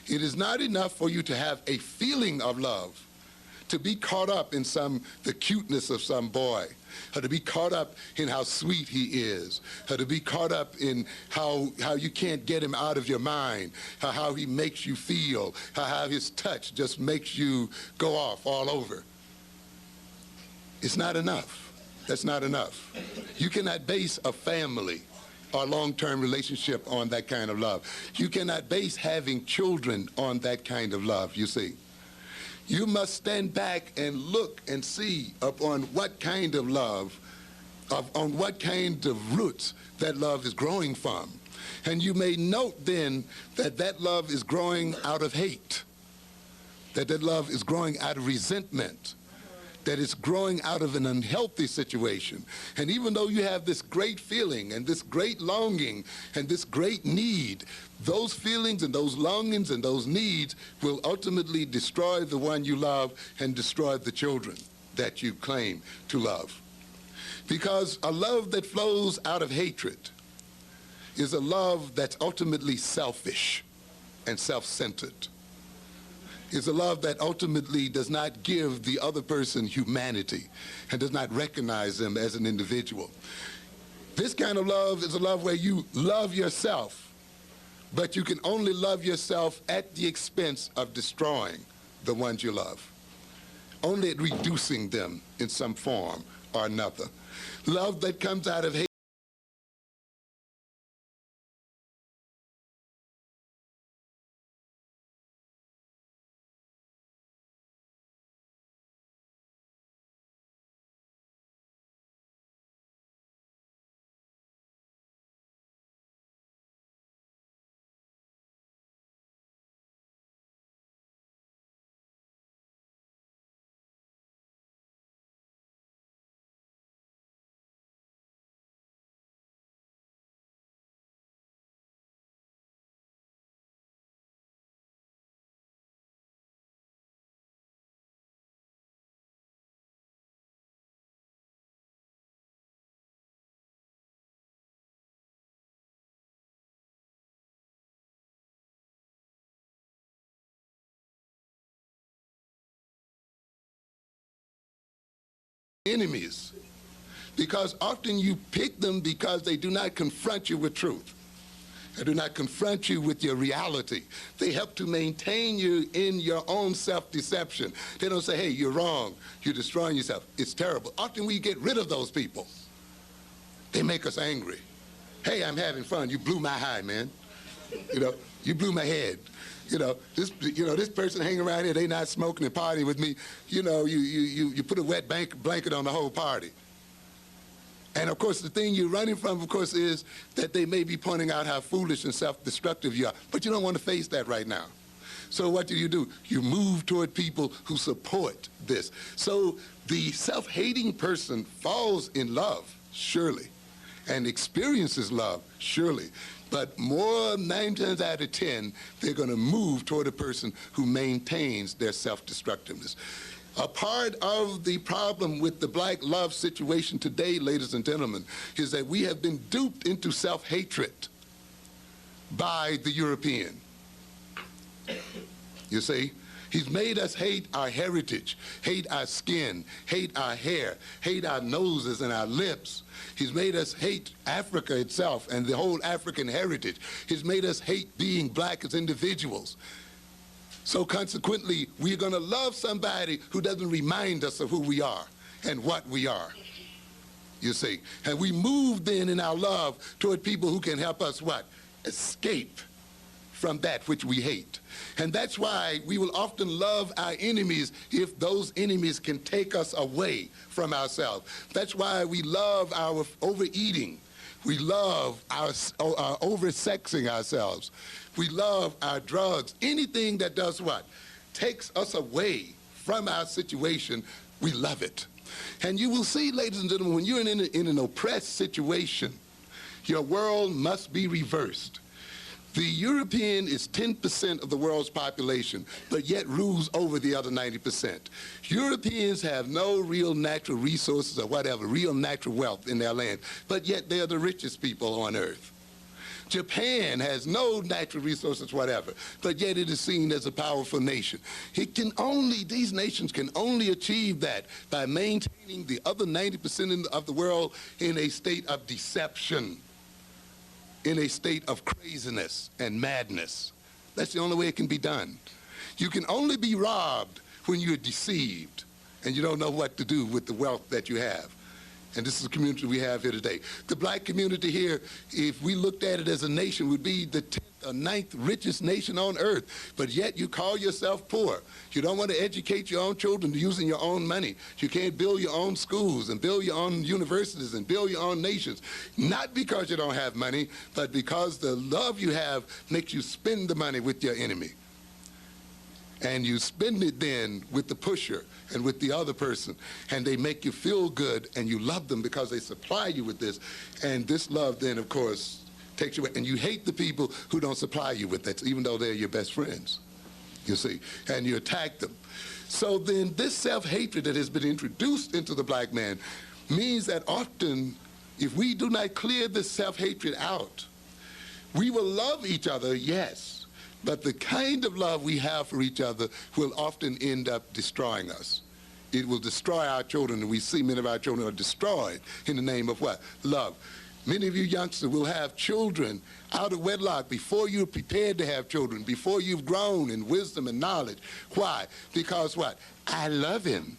It is not enough for you to have a feeling of love, to be caught up in the cuteness of some boy, or to be caught up in how sweet he is, or to be caught up in how you can't get him out of your mind, how he makes you feel, how his touch just makes you go off all over. It's not enough. That's not enough. You cannot base a family or long-term relationship on that kind of love. You cannot base having children on that kind of love, you see. You must stand back and look and see upon what kind of love, on what kind of roots that love is growing from. And you may note then that that love is growing out of hate, that love is growing out of resentment, that it's growing out of an unhealthy situation. And even though you have this great feeling and this great longing and this great need, those feelings and those longings and those needs will ultimately destroy the one you love and destroy the children that you claim to love. Because a love that flows out of hatred is a love that's ultimately selfish and self-centered. Is a love that ultimately does not give the other person humanity and does not recognize them as an individual. This kind of love is a love where you love yourself, but you can only love yourself at the expense of destroying the ones you love, only at reducing them in some form or another. Love that comes out of hate enemies, because often you pick them because they do not confront you with truth. They do not confront you with your reality. They help to maintain you in your own self-deception. They don't say, hey, you're wrong, you're destroying yourself. It's terrible. Often we get rid of those people. They make us angry. Hey, I'm having fun. You blew my high, man. You know, you blew my head. This person hanging around here, they not smoking and partying with me. You put a wet blanket on the whole party. And of course, the thing you're running from, of course, is that they may be pointing out how foolish and self-destructive you are. But you don't want to face that right now. So what do? You move toward people who support this. So the self-hating person falls in love, surely, and experiences love, surely. But 9 times out of 10, they're going to move toward a person who maintains their self-destructiveness. A part of the problem with the black love situation today, ladies and gentlemen, is that we have been duped into self-hatred by the European. You see? He's made us hate our heritage, hate our skin, hate our hair, hate our noses and our lips. He's made us hate Africa itself and the whole African heritage. He's made us hate being black as individuals. So consequently, we're going to love somebody who doesn't remind us of who we are and what we are, you see. And we move then in our love toward people who can help us what? Escape from that which we hate. And that's why we will often love our enemies if those enemies can take us away from ourselves. That's why we love our overeating. We love our over-sexing ourselves. We love our drugs. Anything that does what? Takes us away from our situation, we love it. And you will see, ladies and gentlemen, when you're in an oppressed situation, your world must be reversed. The European is 10% of the world's population, but yet rules over the other 90%. Europeans have no real natural resources or whatever, real natural wealth in their land, but yet they're the richest people on earth. Japan has no natural resources whatever, but yet it is seen as a powerful nation. These nations can only achieve that by maintaining the other 90% of the world in a state of deception, in a state of craziness and madness. That's the only way it can be done. You can only be robbed when you're deceived and you don't know what to do with the wealth that you have. And this is the community we have here today. The black community here, if we looked at it as a nation, would be the 10th or 9th richest nation on earth, but yet you call yourself poor. You don't want to educate your own children using your own money. You can't build your own schools and build your own universities and build your own nations. Not because you don't have money, but because the love you have makes you spend the money with your enemy. And you spend it then with the pusher and with the other person, and they make you feel good, and you love them because they supply you with this. And this love then, of course, takes you away. And you hate the people who don't supply you with that, even though they're your best friends, you see, and you attack them. So then this self-hatred that has been introduced into the black man means that often, if we do not clear this self-hatred out, we will love each other, yes, but the kind of love we have for each other will often end up destroying us. It will destroy our children, and we see many of our children are destroyed in the name of what? Love. Many of you youngsters will have children out of wedlock before you're prepared to have children, before you've grown in wisdom and knowledge. Why? Because what? I love him.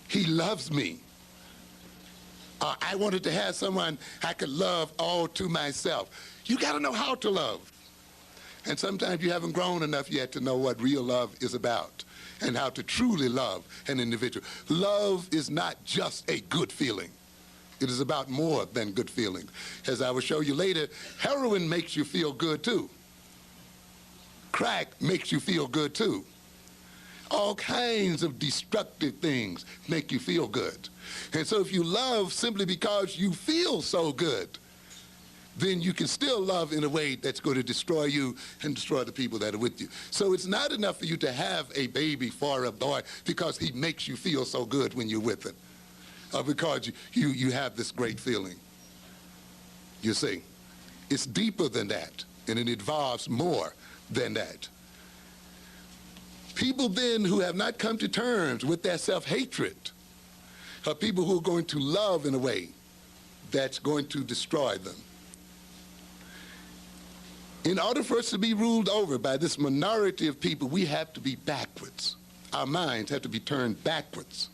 He loves me. I wanted to have someone I could love all to myself. You got to know how to love. And sometimes you haven't grown enough yet to know what real love is about and how to truly love an individual. Love is not just a good feeling. It is about more than good feelings. As I will show you later, heroin makes you feel good too. Crack makes you feel good too. All kinds of destructive things make you feel good. And so if you love simply because you feel so good, then you can still love in a way that's going to destroy you and destroy the people that are with you. So it's not enough for you to have a baby for a boy because he makes you feel so good when you're with him, or because you have this great feeling. You see, it's deeper than that, and it involves more than that. People then who have not come to terms with their self-hatred are people who are going to love in a way that's going to destroy them. In order for us to be ruled over by this minority of people, we have to be backwards. Our minds have to be turned backwards.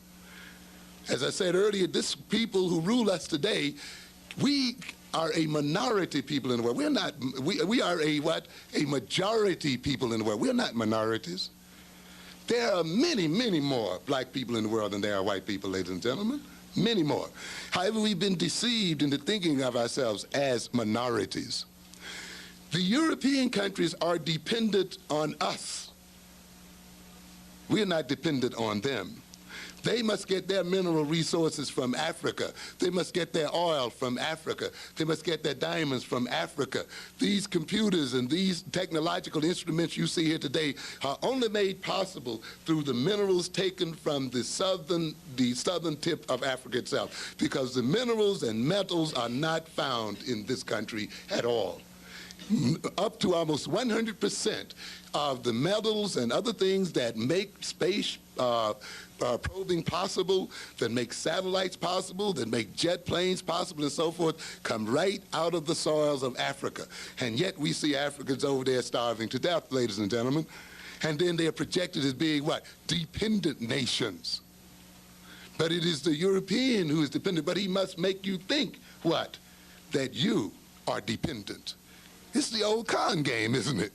As I said earlier, this people who rule us today, we are a minority people in the world. We're not, we are a what? A majority people in the world. We're not minorities. There are many, many more black people in the world than there are white people, ladies and gentlemen. Many more. However, we've been deceived into thinking of ourselves as minorities. The European countries are dependent on us. We're not dependent on them. They must get their mineral resources from Africa. They must get their oil from Africa. They must get their diamonds from Africa. These computers and these technological instruments you see here today are only made possible through the minerals taken from the southern tip of Africa itself, because the minerals and metals are not found in this country at all. Up to almost 100% of the metals and other things that make space probing possible, that make satellites possible, that make jet planes possible and so forth, come right out of the soils of Africa. And yet we see Africans over there starving to death, ladies and gentlemen. And then they are projected as being what? Dependent nations. But it is the European who is dependent, but he must make you think what? That you are dependent. It's the old con game, isn't it?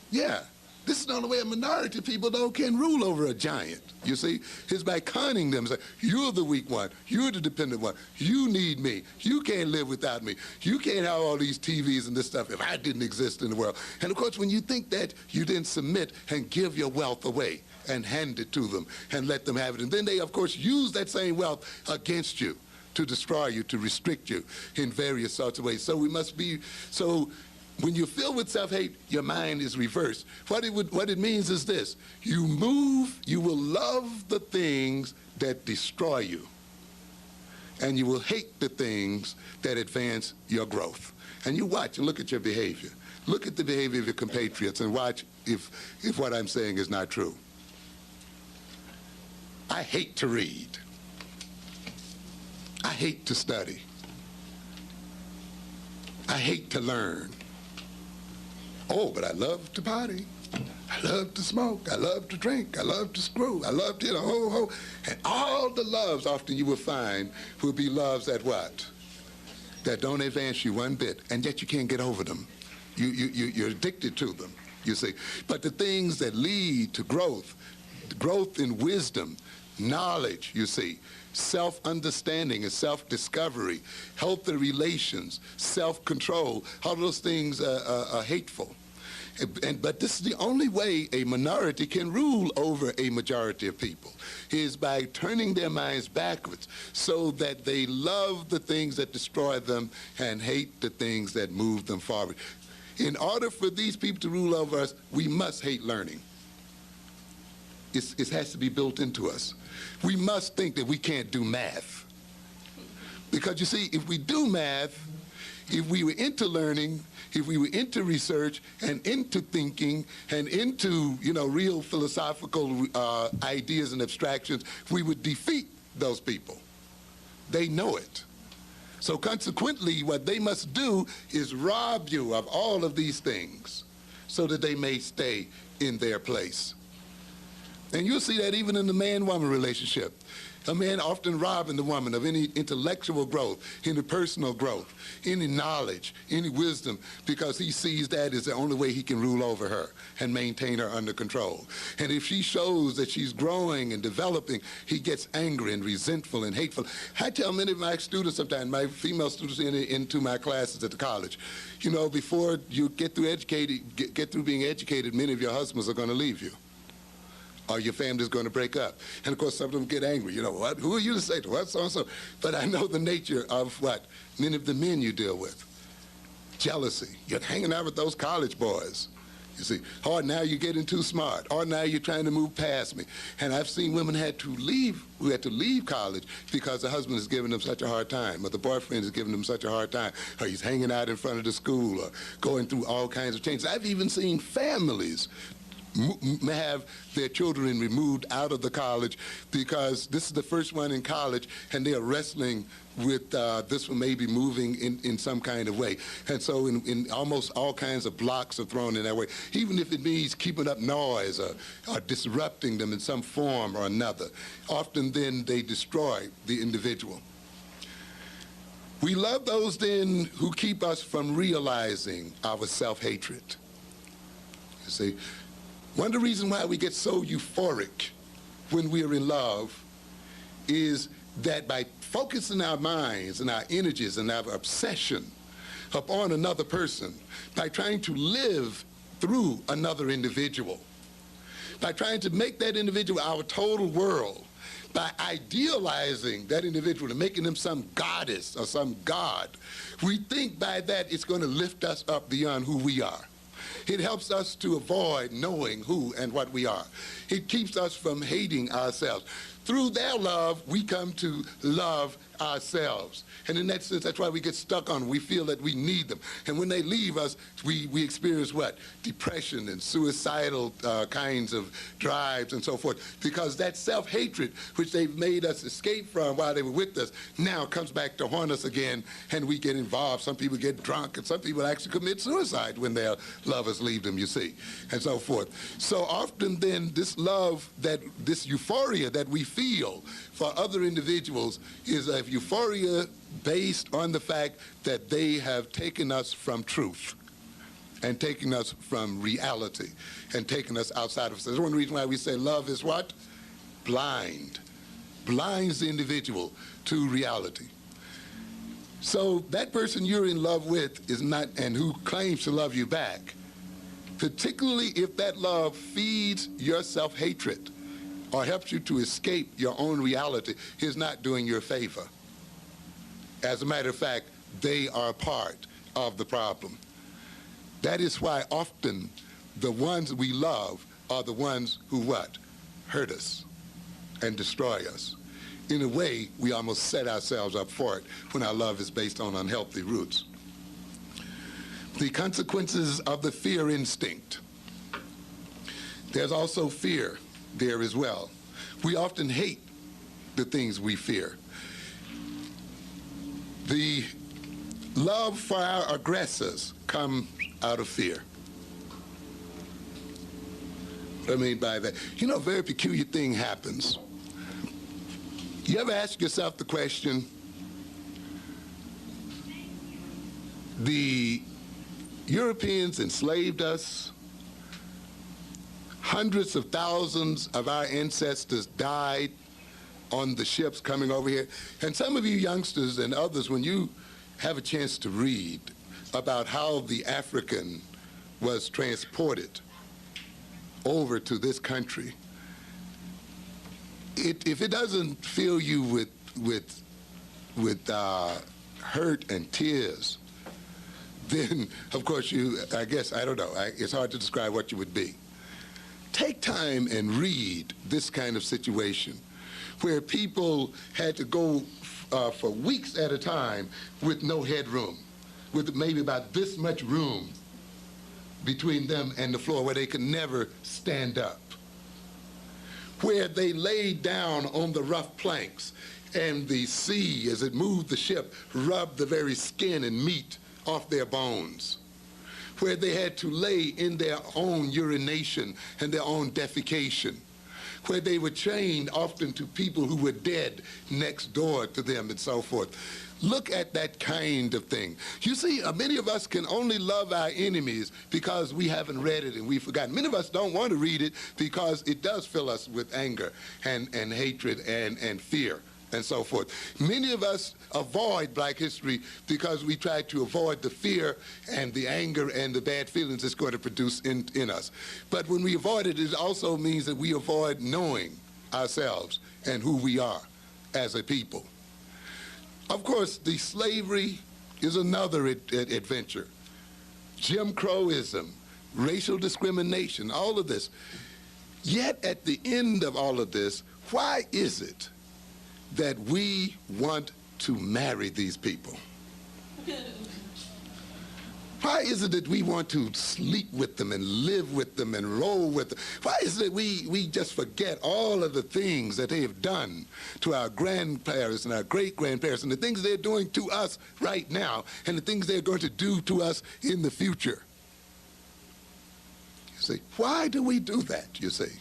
Yeah. This is the only way a minority of people can rule over a giant. You see, it's by conning them. It's like, you're the weak one. You're the dependent one. You need me. You can't live without me. You can't have all these TVs and this stuff if I didn't exist in the world. And of course, when you think that, you then submit and give your wealth away and hand it to them and let them have it. And then they, of course, use that same wealth against you to destroy you, to restrict you in various sorts of ways. So we must be, when you're filled with self-hate, your mind is reversed. What it means is this: you will love the things that destroy you, and you will hate the things that advance your growth. And you watch and look at your behavior. Look at the behavior of your compatriots and watch if what I'm saying is not true. I hate to read. I hate to study. I hate to learn. Oh, but I love to party. I love to smoke. I love to drink. I love to screw. I love to, ho. And all the loves often you will find will be loves that what? That don't advance you one bit, and yet you can't get over them. You're addicted to them, you see. But the things that lead to growth in wisdom, knowledge, you see, self-understanding and self-discovery, healthy relations, self-control, all those things are hateful. But this is the only way a minority can rule over a majority of people, is by turning their minds backwards so that they love the things that destroy them and hate the things that move them forward. In order for these people to rule over us, we must hate learning. It has to be built into us. We must think that we can't do math. Because you see, if we do math, if we were into learning, if we were into research and into thinking and into, real philosophical ideas and abstractions, we would defeat those people. They know it. So consequently, what they must do is rob you of all of these things so that they may stay in their place. And you'll see that even in the man-woman relationship. A man often robbing the woman of any intellectual growth, any personal growth, any knowledge, any wisdom, because he sees that as the only way he can rule over her and maintain her under control. And if she shows that she's growing and developing, he gets angry and resentful and hateful. I tell many of my students sometimes, my female students into my classes at the college, before you get through being educated, many of your husbands are going to leave you, or your family's going to break up. And of course, some of them get angry. What? Who are you to say to what? So-and-so. But I know the nature of what? Many of the men you deal with. Jealousy. You're hanging out with those college boys. You see, or now you're getting too smart, or now you're trying to move past me. And I've seen women who had to leave college because the husband is giving them such a hard time, or the boyfriend is giving them such a hard time, or he's hanging out in front of the school, or going through all kinds of changes. I've even seen families have their children removed out of the college because this is the first one in college and they are wrestling with this one maybe moving in some kind of way. And so in almost all kinds of blocks are thrown in that way, even if it means keeping up noise or disrupting them in some form or another. Often then they destroy the individual. We love those then who keep us from realizing our self-hatred. You see, one of the reasons why we get so euphoric when we're in love is that by focusing our minds and our energies and our obsession upon another person, by trying to live through another individual, by trying to make that individual our total world, by idealizing that individual and making them some goddess or some god, we think by that it's going to lift us up beyond who we are. It helps us to avoid knowing who and what we are. It keeps us from hating ourselves. Through their love, we come to love ourselves. And in that sense, that's why we get stuck on them. We feel that we need them. And when they leave us, we experience what? Depression and suicidal kinds of drives and so forth. Because that self-hatred, which they've made us escape from while they were with us, now comes back to haunt us again, and we get involved. Some people get drunk, and some people actually commit suicide when their lovers leave them, you see, and so forth. So often then, this love, this euphoria that we feel for other individuals is a euphoria based on the fact that they have taken us from truth and taken us from reality and taken us outside of us. That's one reason why we say love is what? Blind. Blinds the individual to reality. So that person you're in love with is not, and who claims to love you back, particularly if that love feeds your self-hatred or helps you to escape your own reality, is not doing you a favor. As a matter of fact, they are part of the problem. That is why often the ones we love are the ones who what? Hurt us and destroy us. In a way, we almost set ourselves up for it when our love is based on unhealthy roots. The consequences of the fear instinct. There's also fear there as well. We often hate the things we fear. The love for our aggressors comes out of fear. What I mean by that, you know, a very peculiar thing happens. You ever ask yourself the question, the Europeans enslaved us, hundreds of thousands of our ancestors died on the ships coming over here. And some of you youngsters and others, when you have a chance to read about how the African was transported over to this country, if it doesn't fill you with hurt and tears, then of course I guess, I don't know, it's hard to describe what you would be. Take time and read this kind of situation where people had to go for weeks at a time with no headroom, with maybe about this much room between them and the floor where they could never stand up, where they laid down on the rough planks and the sea, as it moved the ship, rubbed the very skin and meat off their bones, where they had to lay in their own urination and their own defecation, where they were chained often to people who were dead next door to them and so forth. Look at that kind of thing. You see, many of us can only love our enemies because we haven't read it and we've forgotten. Many of us don't want to read it because it does fill us with anger and hatred and fear and so forth. Many of us avoid Black history because we try to avoid the fear and the anger and the bad feelings it's going to produce in us. But when we avoid it, it also means that we avoid knowing ourselves and who we are as a people. Of course, the slavery is another adventure. Jim Crowism, racial discrimination, all of this. Yet at the end of all of this, why is it that we want to marry these people? Why is it that we want to sleep with them and live with them and roll with them? Why is it we just forget all of the things that they have done to our grandparents and our great-grandparents and the things they're doing to us right now and the things they're going to do to us in the future? You see, why do we do that, you see?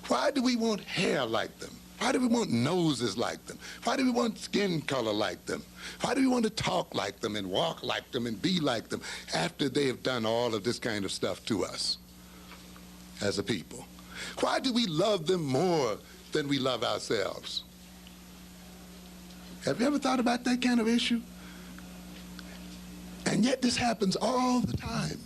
Why do we want hair like them? Why do we want noses like them? Why do we want skin color like them? Why do we want to talk like them and walk like them and be like them after they have done all of this kind of stuff to us as a people? Why do we love them more than we love ourselves? Have you ever thought about that kind of issue? And yet this happens all the time.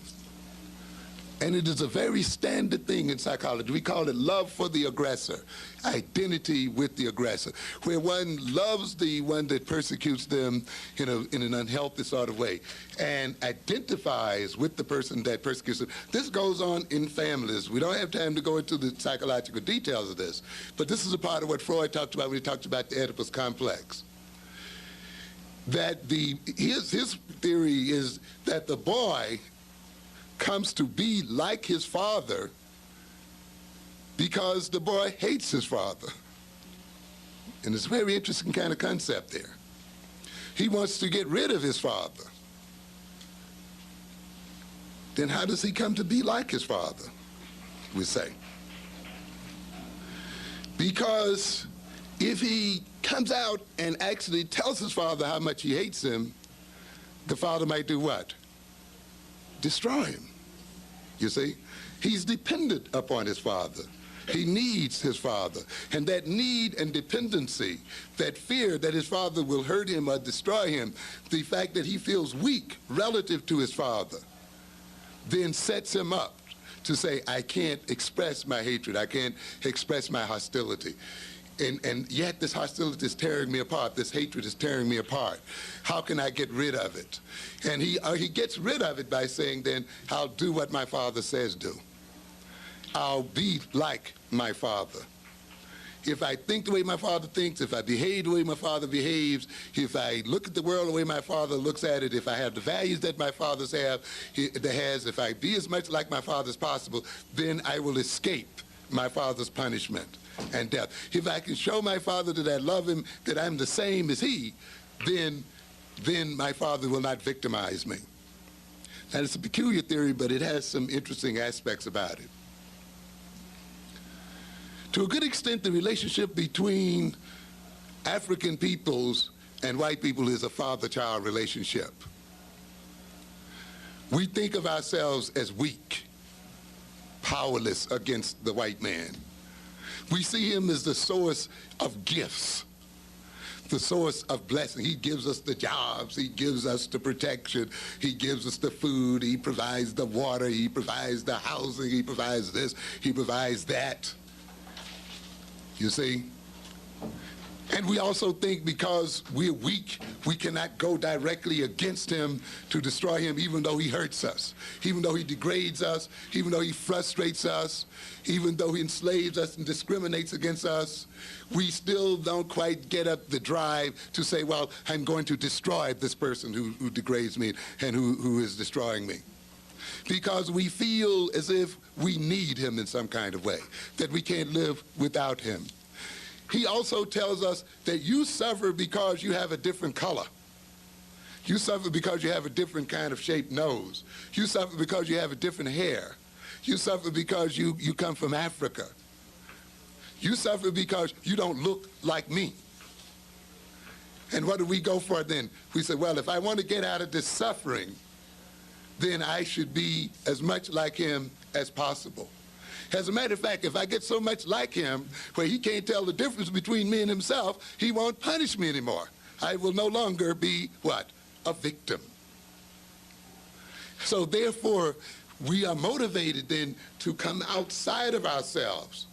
And it is a very standard thing in psychology. We call it love for the aggressor, identity with the aggressor, where one loves the one that persecutes them in an unhealthy sort of way and identifies with the person that persecutes them. This goes on in families. We don't have time to go into the psychological details of this, but this is a part of what Freud talked about when he talked about the Oedipus complex. That his theory is that the boy comes to be like his father because the boy hates his father. And it's a very interesting kind of concept there. He wants to get rid of his father. Then how does he come to be like his father, we say? Because if he comes out and actually tells his father how much he hates him, the father might do what? Destroy him. You see, he's dependent upon his father. He needs his father. And that need and dependency, that fear that his father will hurt him or destroy him, the fact that he feels weak relative to his father, then sets him up to say, I can't express my hatred. I can't express my hostility. And yet this hostility is tearing me apart. This hatred is tearing me apart. How can I get rid of it? And he gets rid of it by saying, then, I'll do what my father says do. I'll be like my father. If I think the way my father thinks, if I behave the way my father behaves, if I look at the world the way my father looks at it, if I have the values that my father has, if I be as much like my father as possible, then I will escape my father's punishment and death. If I can show my father that I love him, that I'm the same as he, then my father will not victimize me. And it's a peculiar theory, but it has some interesting aspects about it. To a good extent, the relationship between African peoples and white people is a father-child relationship. We think of ourselves as weak, powerless against the white man. We see him as the source of gifts, the source of blessing. He gives us the jobs, he gives us the protection, he gives us the food, he provides the water, he provides the housing, he provides this, he provides that. You see? And we also think because we're weak, we cannot go directly against him to destroy him, even though he hurts us, even though he degrades us, even though he frustrates us, even though he enslaves us and discriminates against us. We still don't quite get up the drive to say, well, I'm going to destroy this person who degrades me and who is destroying me. Because we feel as if we need him in some kind of way, that we can't live without him. He also tells us that you suffer because you have a different color. You suffer because you have a different kind of shaped nose. You suffer because you have a different hair. You suffer because you come from Africa. You suffer because you don't look like me. And what do we go for then? We say, well, if I want to get out of this suffering, then I should be as much like him as possible. As a matter of fact, if I get so much like him where he can't tell the difference between me and himself, he won't punish me anymore. I will no longer be, what? A victim. So therefore, we are motivated then to come outside of ourselves,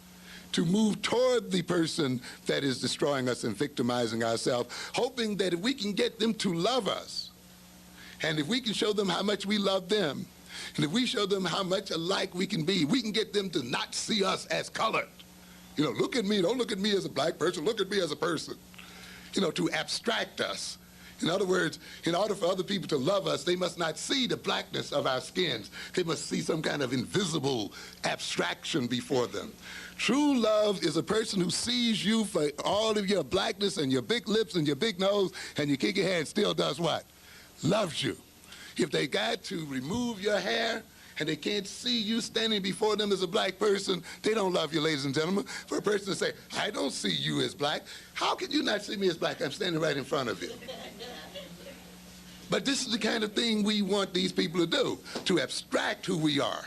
to move toward the person that is destroying us and victimizing ourselves, hoping that if we can get them to love us, and if we can show them how much we love them, and if we show them how much alike we can be, we can get them to not see us as colored. You know, look at me, don't look at me as a black person, look at me as a person. You know, to abstract us In other words, in order for other people to love us, they must not see the blackness of our skins. They must see some kind of invisible abstraction before them. True love is a person who sees you for all of your blackness and your big lips and your big nose, and you kick your hair and still does what? Loves you. If they got to remove your hair and they can't see you standing before them as a black person, they don't love you, ladies and gentlemen. For a person to say, I don't see you as black, how can you not see me as black? I'm standing right in front of you. But this is the kind of thing we want these people to do, to abstract who we are.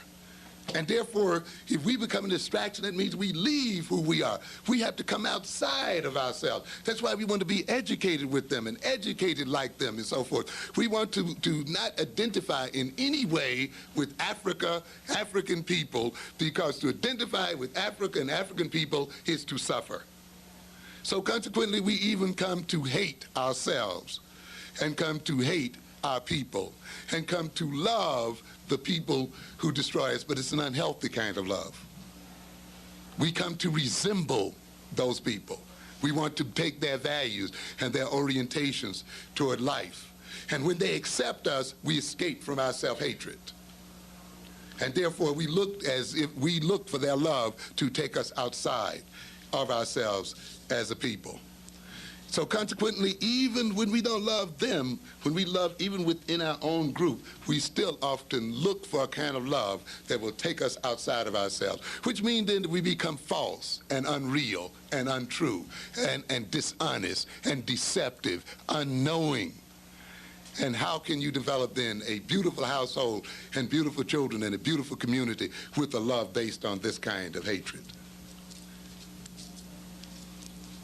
And therefore, if we become a distraction, that means we leave who we are. We have to come outside of ourselves. That's why we want to be educated with them and educated like them and so forth. We want to not identify in any way with Africa, African people, because to identify with Africa and African people is to suffer. So consequently, we even come to hate ourselves and come to hate our people and come to love the people who destroy us, but it's an unhealthy kind of love. We come to resemble those people. We want to take their values and their orientations toward life. And when they accept us, we escape from our self-hatred. And therefore, we look as if we look for their love to take us outside of ourselves as a people. So consequently, even when we don't love them, when we love even within our own group, we still often look for a kind of love that will take us outside of ourselves, which means then that we become false and unreal and untrue and dishonest and deceptive, unknowing. And how can you develop then a beautiful household and beautiful children and a beautiful community with a love based on this kind of hatred?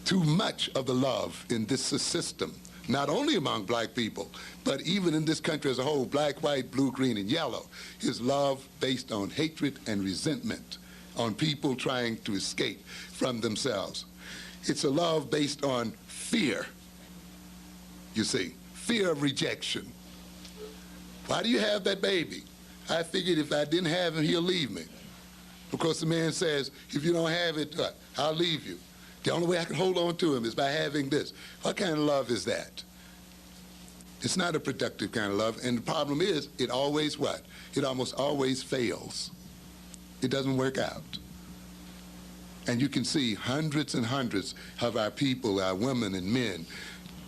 Too much of the love in this system, not only among black people, but even in this country as a whole, black, white, blue, green, and yellow, is love based on hatred and resentment, on people trying to escape from themselves. It's a love based on fear, you see, fear of rejection. Why do you have that baby? I figured if I didn't have him, he'll leave me. Of course, the man says, if you don't have it, I'll leave you. The only way I can hold on to him is by having this. What kind of love is that? It's not a productive kind of love. And the problem is, it always what? It almost always fails. It doesn't work out. And you can see hundreds and hundreds of our people, our women and men,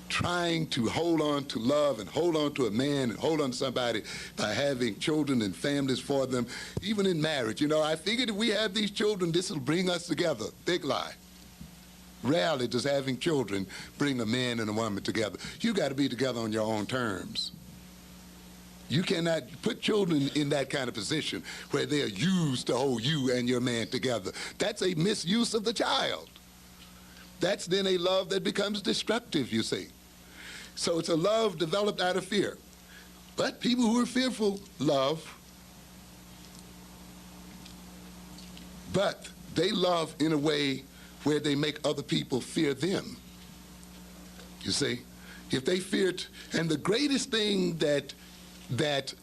trying to hold on to love and hold on to a man and hold on to somebody by having children and families for them, even in marriage. You know, I figured if we have these children, this will bring us together. Big lie. Rarely does having children bring a man and a woman together. You got to be together on your own terms. You cannot put children in that kind of position where they are used to hold you and your man together. That's a misuse of the child. That's then a love that becomes destructive, you see. So it's a love developed out of fear. But people who are fearful love, but they love in a way where they make other people fear them. You see, if they feared, and the greatest thing that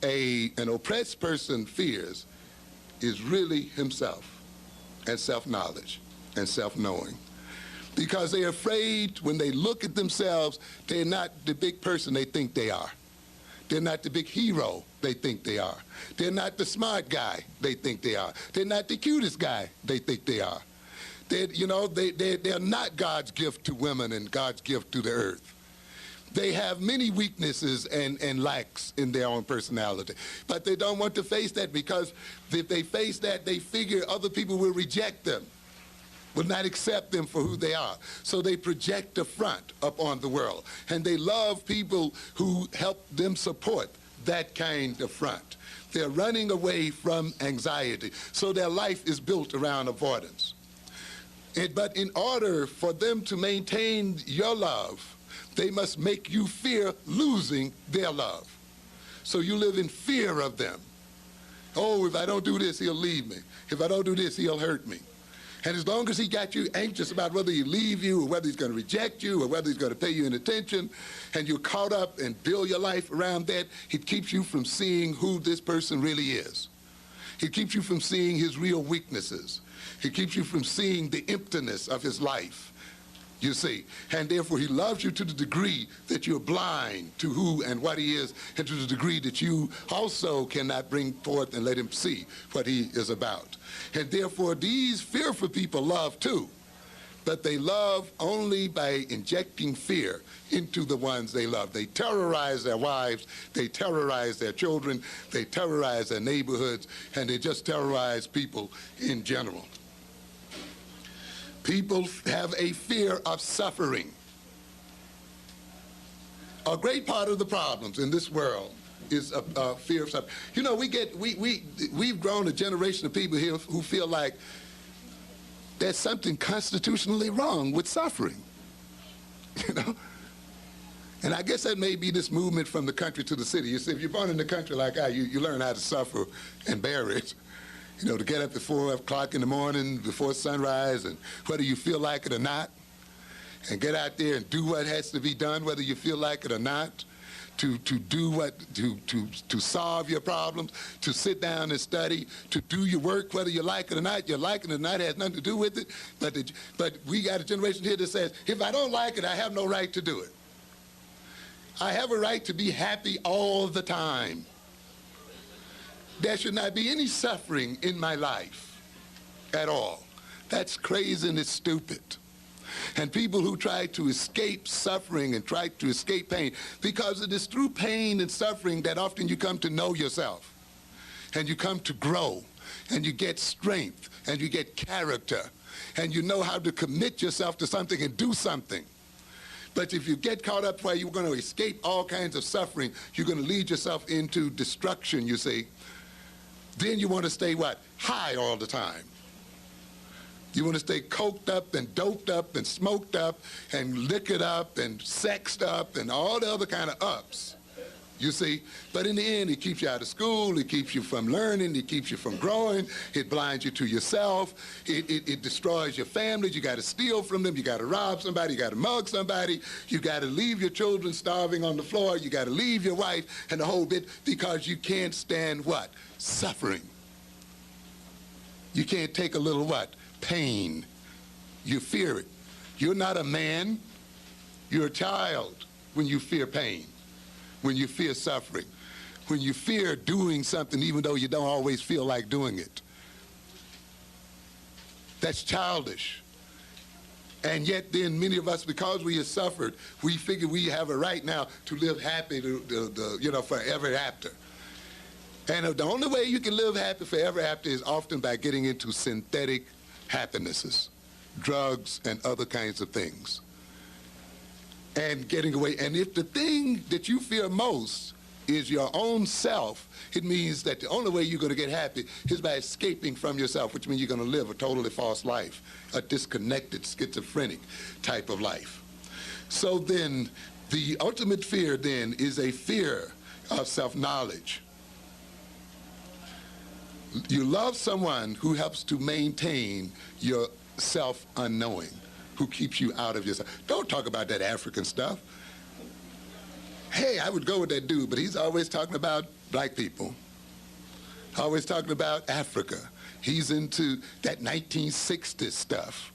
an oppressed person fears is really himself and self-knowledge and self-knowing. Because they're afraid when they look at themselves, they're not the big person they think they are. They're not the big hero they think they are. They're not the smart guy they think they are. They're not the cutest guy they think they are. They're not God's gift to women and God's gift to the earth. They have many weaknesses and lacks in their own personality. But they don't want to face that, because if they face that, they figure other people will reject them, will not accept them for who they are. So they project a front upon the world. And they love people who help them support that kind of front. They're running away from anxiety. So their life is built around avoidance. But in order for them to maintain your love, they must make you fear losing their love. So you live in fear of them. Oh, if I don't do this, he'll leave me. If I don't do this, he'll hurt me. And as long as he got you anxious about whether he'll leave you or whether he's going to reject you or whether he's going to pay you any attention, and you're caught up and build your life around that, it keeps you from seeing who this person really is. It keeps you from seeing his real weaknesses. It keeps you from seeing the emptiness of his life. you see. And therefore he loves you to the degree that you're blind to who and what he is, and to the degree that you also cannot bring forth and let him see what he is about. And therefore these fearful people love too, but they love only by injecting fear into the ones they love. They terrorize their wives, they terrorize their children, they terrorize their neighborhoods, and they just terrorize people in general. People have a fear of suffering. A great part of the problems in this world is a fear of suffering. You know, we've grown a generation of people here who feel like there's something constitutionally wrong with suffering, you know? And I guess that may be this movement from the country to the city. You see, if you're born in the country like I, you learn how to suffer and bear it. You know, to get up at 4 o'clock in the morning before sunrise, and whether you feel like it or not, and get out there and do what has to be done, whether you feel like it or not, to solve your problems, to sit down and study, to do your work, whether you like it or not. You like it or not, it has nothing to do with it. But we got a generation here that says, if I don't like it, I have no right to do it. I have a right to be happy all the time. There should not be any suffering in my life at all. That's crazy and it's stupid. And people who try to escape suffering and try to escape pain, because it is through pain and suffering that often you come to know yourself, and you come to grow, and you get strength, and you get character, and you know how to commit yourself to something and do something. But if you get caught up where you're going to escape all kinds of suffering, you're going to lead yourself into destruction, you see. Then you want to stay what? High all the time. You want to stay coked up and doped up and smoked up and liquored up and sexed up and all the other kind of ups, you see. But in the end, it keeps you out of school, it keeps you from learning, it keeps you from growing, it blinds you to yourself, it destroys your families. You got to steal from them, you got to rob somebody, you got to mug somebody, you got to leave your children starving on the floor, you got to leave your wife and the whole bit, because you can't stand what? Suffering. You can't take a little what? Pain. You fear it. You're not a man, you're a child when you fear pain, when you fear suffering, when you fear doing something even though you don't always feel like doing it. That's childish. And yet then many of us, because we have suffered, we figure we have a right now to live happy, you know, forever after. And the only way you can live happy forever after is often by getting into synthetic happinesses, drugs and other kinds of things, and getting away. And if the thing that you fear most is your own self, it means that the only way you're going to get happy is by escaping from yourself, which means you're going to live a totally false life, a disconnected, schizophrenic type of life. So then the ultimate fear then is a fear of self-knowledge. You love someone who helps to maintain your self-unknowing, who keeps you out of yourself. Don't talk about that African stuff. Hey, I would go with that dude, but he's always talking about black people, always talking about Africa. He's into that 1960s stuff.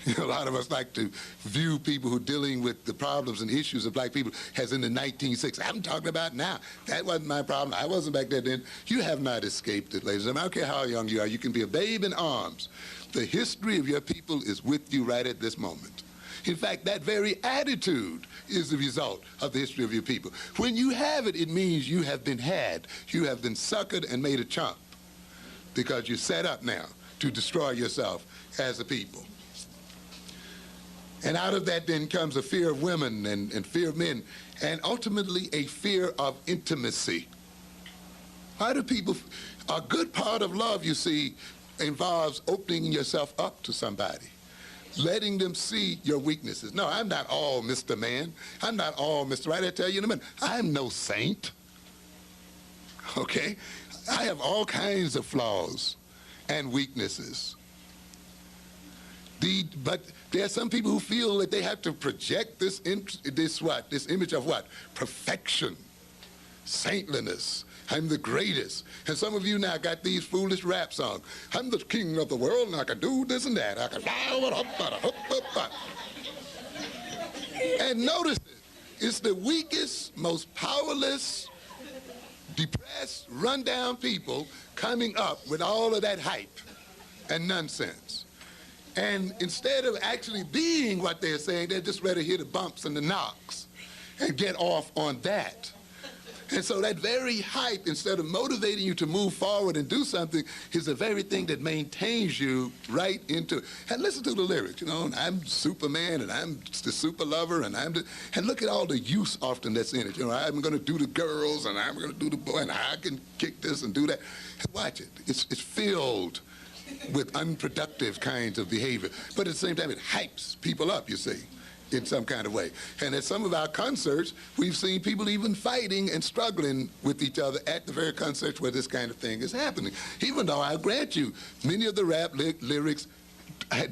You know, a lot of us like to view people who are dealing with the problems and issues of black people as in the 1960s. I'm talking about now. That wasn't my problem. I wasn't back there then. You have not escaped it, ladies and gentlemen. I don't care how young you are. You can be a babe in arms. The history of your people is with you right at this moment. In fact, that very attitude is the result of the history of your people. When you have it, it means you have been had. You have been suckered and made a chump, because you're set up now to destroy yourself as a people. And out of that then comes a fear of women and fear of men, and ultimately a fear of intimacy. Why do people, a good part of love, you see, involves opening yourself up to somebody, letting them see your weaknesses. No, I'm not all Mr. Man. I'm not all Mr. Right. I tell you in a minute, I'm no saint, okay? I have all kinds of flaws and weaknesses. But there are some people who feel that they have to project this image of what? Perfection, saintliness. I'm the greatest. And some of you now got these foolish rap songs. I'm the king of the world, and I can do this and that. I can... And notice it. It's the weakest, most powerless, depressed, run-down people coming up with all of that hype and nonsense. And instead of actually being what they're saying, they're just ready to hear the bumps and the knocks and get off on that. And so that very hype, instead of motivating you to move forward and do something, is the very thing that maintains you right into it. And listen to the lyrics, you know, and I'm Superman, and I'm the super lover, and and look at all the use often that's in it. You know, I'm going to do the girls, and I'm going to do the boy, and I can kick this and do that. And watch it. It's filled with unproductive kinds of behavior. But at the same time, it hypes people up, you see, in some kind of way. And at some of our concerts, we've seen people even fighting and struggling with each other at the very concerts where this kind of thing is happening. Even though I grant you, many of the rap lyrics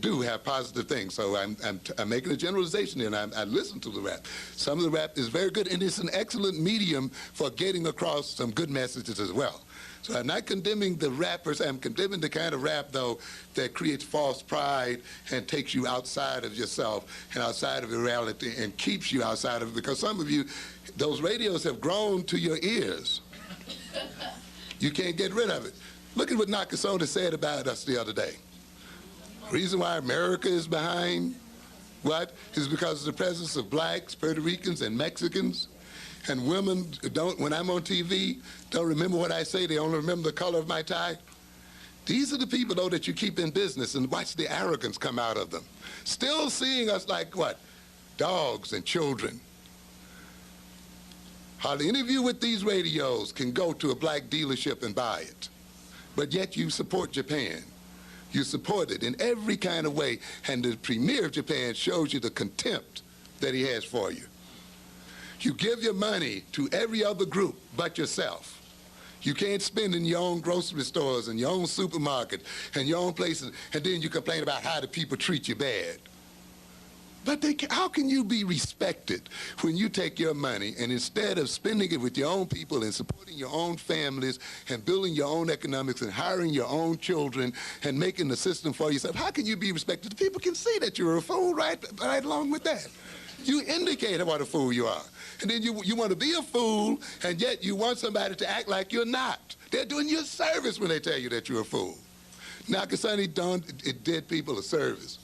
do have positive things. So I'm making a generalization here, and I listen to the rap. Some of the rap is very good, and it's an excellent medium for getting across some good messages as well. So I'm not condemning the rappers. I'm condemning the kind of rap, though, that creates false pride and takes you outside of yourself and outside of your reality and keeps you outside of it. Because some of you, those radios have grown to your ears. You can't get rid of it. Look at what Nakasone said about us the other day. The reason why America is behind, what, is because of the presence of blacks, Puerto Ricans, and Mexicans. And women don't, when I'm on TV, don't remember what I say. They only remember the color of my tie. These are the people, though, that you keep in business, and watch the arrogance come out of them. Still seeing us like what? Dogs and children. Hardly any of you with these radios can go to a black dealership and buy it. But yet you support Japan. You support it in every kind of way. And the premier of Japan shows you the contempt that he has for you. You give your money to every other group but yourself. You can't spend in your own grocery stores and your own supermarket and your own places, and then you complain about how the people treat you bad. But how can you be respected when you take your money and instead of spending it with your own people and supporting your own families and building your own economics and hiring your own children and making the system for yourself, how can you be respected? The people can see that you're a fool right along with that. You indicate what a fool you are. And then you want to be a fool, and yet you want somebody to act like you're not. They're doing you a service when they tell you that you're a fool. Nakasone it did people a service,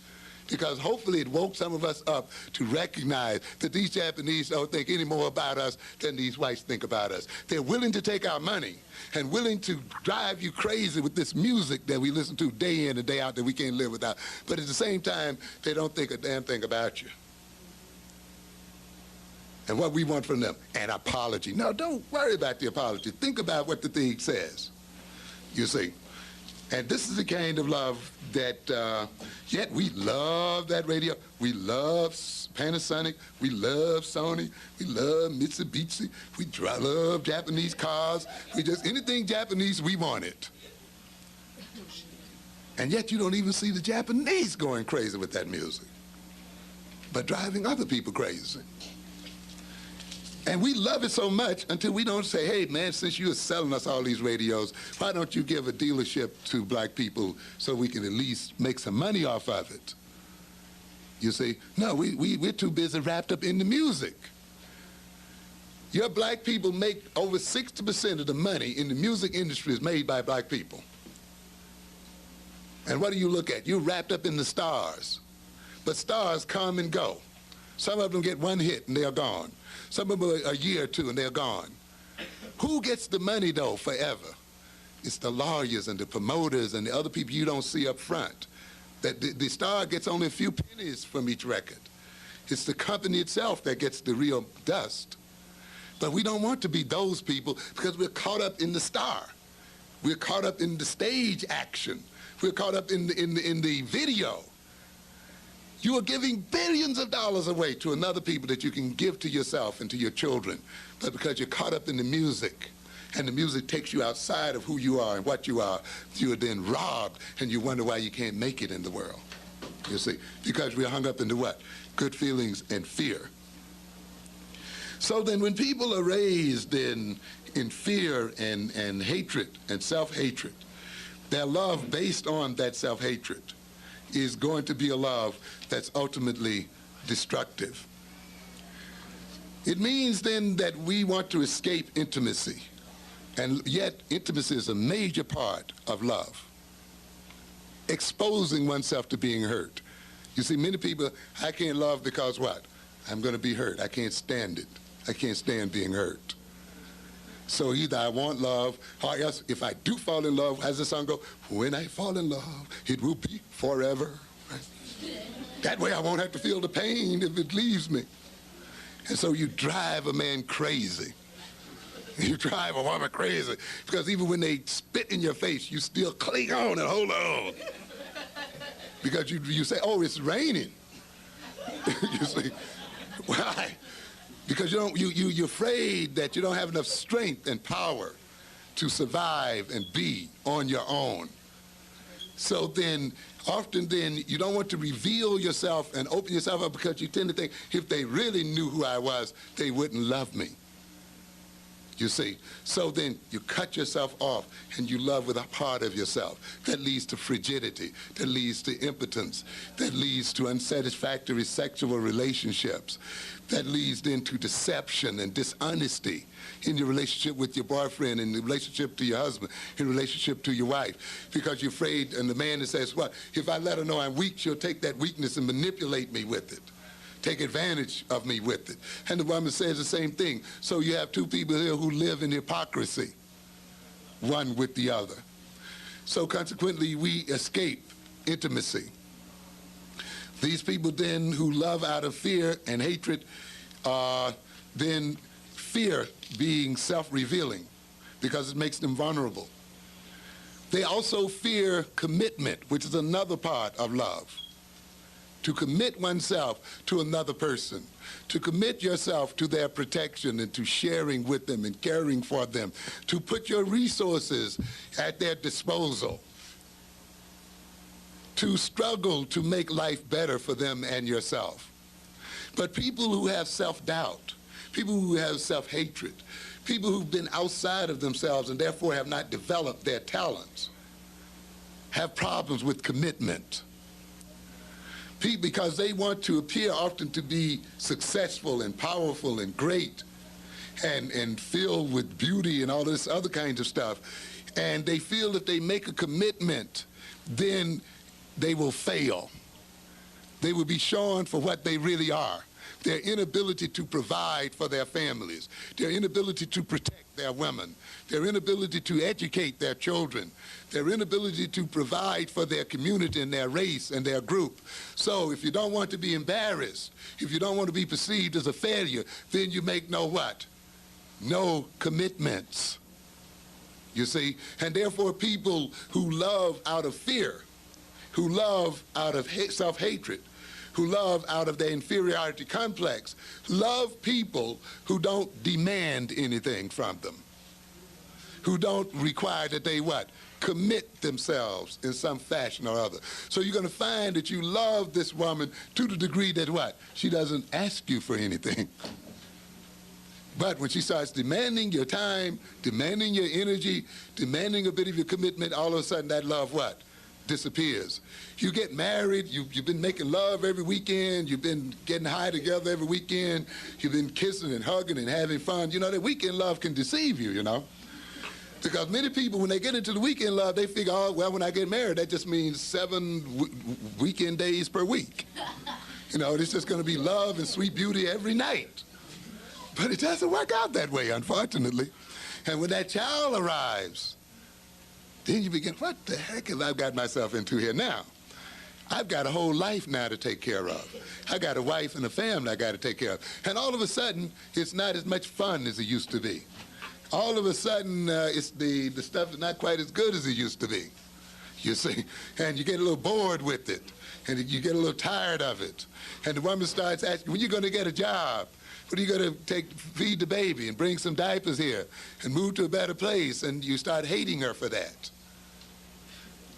because hopefully it woke some of us up to recognize that these Japanese don't think any more about us than these whites think about us. They're willing to take our money and willing to drive you crazy with this music that we listen to day in and day out that we can't live without. But at the same time, they don't think a damn thing about you. And what we want from them, an apology. No, don't worry about the apology. Think about what the thing says, you see. And this is the kind of love that, yet we love that radio. We love Panasonic. We love Sony. We love Mitsubishi. We love Japanese cars. We just, anything Japanese, we want it. And yet you don't even see the Japanese going crazy with that music, but driving other people crazy. And we love it so much until we don't say, hey, man, since you're selling us all these radios, why don't you give a dealership to black people so we can at least make some money off of it? You see, no, we're too busy wrapped up in the music. Your black people make over 60% of the money in the music industry is made by black people. And what do you look at? You're wrapped up in the stars. But stars come and go. Some of them get one hit and they're gone. Some of them a year or two and they're gone. Who gets the money, though, forever? It's the lawyers and the promoters and the other people you don't see up front. That the star gets only a few pennies from each record. It's the company itself that gets the real dust. But we don't want to be those people because we're caught up in the star. We're caught up in the stage action. We're caught up in the video. You are giving billions of dollars away to another people that you can give to yourself and to your children. But because you're caught up in the music, and the music takes you outside of who you are and what you are, you are then robbed, and you wonder why you can't make it in the world. You see, because we're hung up into what? Good feelings and fear. So then when people are raised in fear and hatred and self-hatred, their love based on that self-hatred is going to be a love that's ultimately destructive. It means then that we want to escape intimacy. And yet, intimacy is a major part of love. Exposing oneself to being hurt. You see, many people, I can't love because what? I'm going to be hurt. I can't stand it. I can't stand being hurt. So either I want love, or else if I do fall in love, as the song goes, when I fall in love, it will be forever. That way I won't have to feel the pain if it leaves me. And so you drive a man crazy. You drive a woman crazy, because even when they spit in your face, you still cling on and hold on. Because you say, oh, it's raining. You see, why? Because you're afraid that you don't have enough strength and power to survive and be on your own. So then, often then, you don't want to reveal yourself and open yourself up, because you tend to think, if they really knew who I was, they wouldn't love me. You see, so then you cut yourself off and you love with a part of yourself. That leads to frigidity, that leads to impotence, that leads to unsatisfactory sexual relationships, that leads then to deception and dishonesty in your relationship with your boyfriend, in the relationship to your husband, in relationship to your wife, because you're afraid, and the man that says, well, if I let her know I'm weak, she'll take that weakness and manipulate me with it. Take advantage of me with it. And the woman says the same thing. So you have two people here who live in hypocrisy, one with the other. So consequently, we escape intimacy. These people then who love out of fear and hatred, then fear being self-revealing, because it makes them vulnerable. They also fear commitment, which is another part of love. To commit oneself to another person, to commit yourself to their protection and to sharing with them and caring for them, to put your resources at their disposal, to struggle to make life better for them and yourself. But people who have self-doubt, people who have self-hatred, people who've been outside of themselves and therefore have not developed their talents, have problems with commitment. Because they want to appear often to be successful and powerful and great and filled with beauty and all this other kinds of stuff. And they feel if they make a commitment, then they will fail. They will be shown for what they really are. Their inability to provide for their families, their inability to protect their women, their inability to educate their children, their inability to provide for their community and their race and their group. So if you don't want to be embarrassed, if you don't want to be perceived as a failure, then you make no what? No commitments. You see? And therefore people who love out of fear, who love out of self-hatred, who love out of their inferiority complex, love people who don't demand anything from them, who don't require that they what? Commit themselves in some fashion or other. So you're going to find that you love this woman to the degree that what? She doesn't ask you for anything. But when she starts demanding your time, demanding your energy, demanding a bit of your commitment, all of a sudden that love what? Disappears. You get married, you've been making love every weekend, you've been getting high together every weekend, you've been kissing and hugging and having fun. You know, that weekend love can deceive you, you know. Because many people, when they get into the weekend love, they figure, oh, well, when I get married, that just means 7 weekend days per week. You know, it's just going to be love and sweet beauty every night. But it doesn't work out that way, unfortunately. And when that child arrives, then you begin, what the heck have I got myself into here now? I've got a whole life now to take care of. I got a wife and a family I got to take care of. And all of a sudden, it's not as much fun as it used to be. All of a sudden, it's the stuff is not quite as good as it used to be, you see. And you get a little bored with it, and you get a little tired of it. And the woman starts asking, when are you going to get a job? When are you going to feed the baby and bring some diapers here and move to a better place? And you start hating her for that,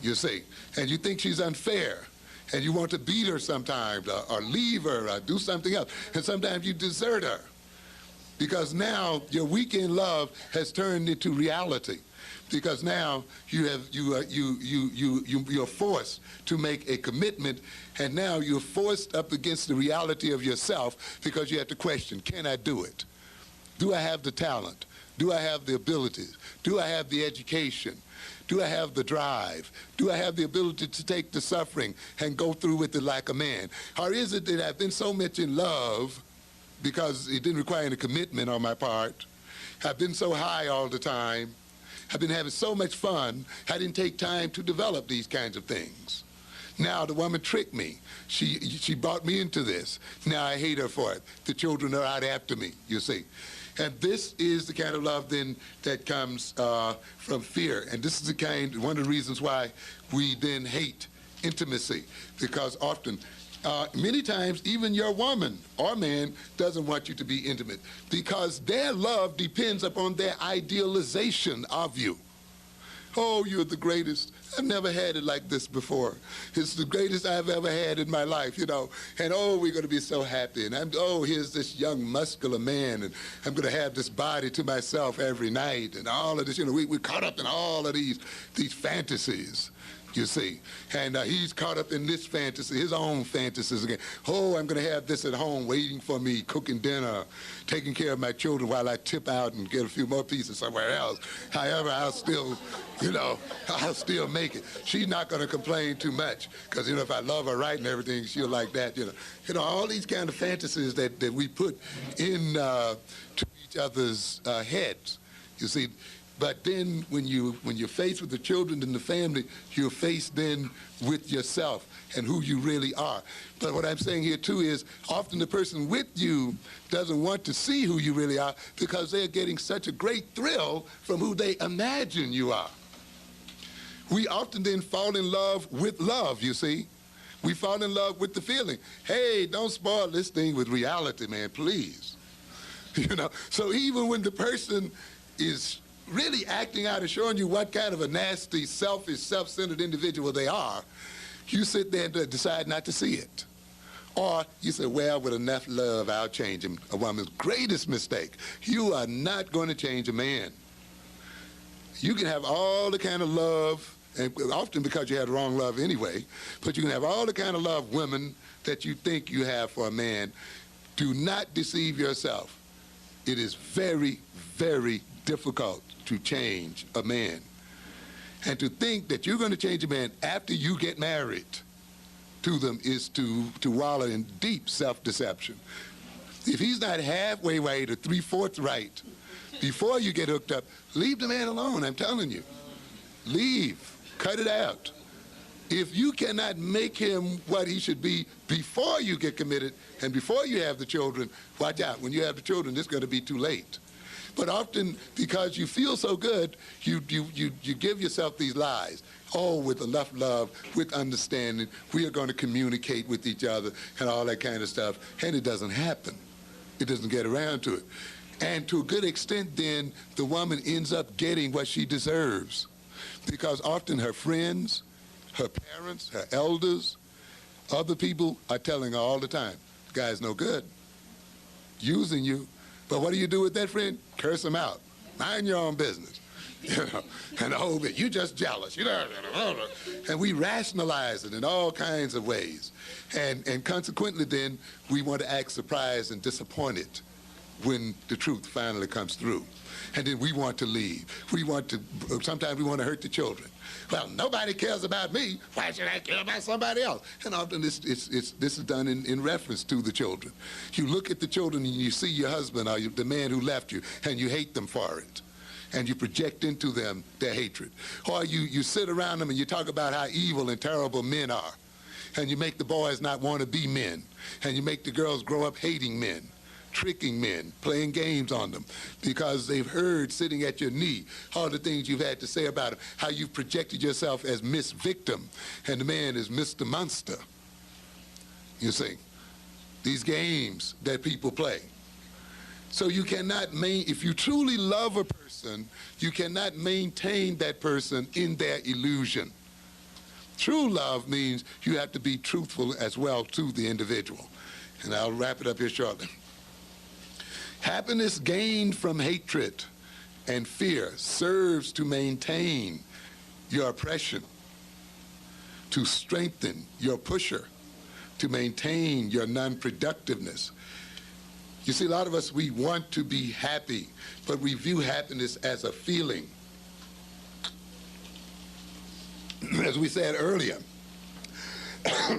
you see. And you think she's unfair. And you want to beat her sometimes, or leave her, or do something else. And sometimes you desert her. Because now your weekend love has turned into reality. because now you're forced to make a commitment, and now you're forced up against the reality of yourself because you have to question, can I do it? Do I have the talent? Do I have the abilities? Do I have the education? Do I have the drive? Do I have the ability to take the suffering and go through with it like a man? Or is it that I've been so much in love because it didn't require any commitment on my part? I've been so high all the time. I've been having so much fun, I didn't take time to develop these kinds of things. Now the woman tricked me. She brought me into this. Now I hate her for it. The children are out after me, you see. And this is the kind of love then that comes from fear. And this is one of the reasons why we then hate intimacy, because often, many times, even your woman or man doesn't want you to be intimate because their love depends upon their idealization of you. Oh, you're the greatest. I've never had it like this before. It's the greatest I've ever had in my life, you know. And oh, we're going to be so happy. And oh, here's this young muscular man, and I'm going to have this body to myself every night, and all of this. You know, we're caught up in all of these fantasies, you see. And he's caught up in this fantasy, his own fantasies again. Oh, I'm going to have this at home waiting for me, cooking dinner, taking care of my children while I tip out and get a few more pieces somewhere else. However, I'll still, you know, I'll still make it. She's not going to complain too much because, you know, if I love her right and everything, she'll like that, you know. You know, all these kind of fantasies that we put in to each other's heads, you see. But then when you're faced with the children and the family, you're faced then with yourself and who you really are. But what I'm saying here too is often the person with you doesn't want to see who you really are because they're getting such a great thrill from who they imagine you are. We often then fall in love with love, you see. We fall in love with the feeling. Hey, don't spoil this thing with reality, man, please. You know, so even when the person is really acting out and showing you what kind of a nasty, selfish, self-centered individual they are, you sit there and decide not to see it. Or you say, well, with enough love, I'll change him. A woman's greatest mistake. You are not going to change a man. You can have all the kind of love, and often because you had the wrong love anyway, but you can have all the kind of love, women, that you think you have for a man. Do not deceive yourself. It is very, very difficult to change a man. And to think that you're going to change a man after you get married to them is to wallow in deep self-deception. If he's not halfway right or three-fourths right before you get hooked up, leave the man alone, I'm telling you. Leave. Cut it out. If you cannot make him what he should be before you get committed and before you have the children, watch out. When you have the children, it's going to be too late. But often, because you feel so good, you give yourself these lies. Oh, with enough love, with understanding, we are going to communicate with each other and all that kind of stuff. And it doesn't happen. It doesn't get around to it. And to a good extent, then, the woman ends up getting what she deserves. Because often her friends, her parents, her elders, other people are telling her all the time, the guy's no good, using you. But what do you do with that friend? Curse him out. Mind your own business. You know, and the whole bit, you're just jealous. You know, and we rationalize it in all kinds of ways. And consequently then, we want to act surprised and disappointed when the truth finally comes through. And then we want to leave. Sometimes we want to hurt the children. Well, nobody cares about me. Why should I care about somebody else? And often this is done in reference to the children. You look at the children and you see your husband or the man who left you, and you hate them for it. And you project into them their hatred. Or you sit around them and you talk about how evil and terrible men are. And you make the boys not want to be men. And you make the girls grow up hating men, tricking men, playing games on them, because they've heard sitting at your knee all the things you've had to say about them, how you've projected yourself as Miss Victim, and the man is Mr. Monster. You see, these games that people play. So you cannot if you truly love a person, you cannot maintain that person in their illusion. True love means you have to be truthful as well to the individual. And I'll wrap it up here shortly. Happiness gained from hatred and fear serves to maintain your oppression, to strengthen your pusher, to maintain your non-productiveness. You see, a lot of us, we want to be happy, but we view happiness as a feeling. As we said earlier,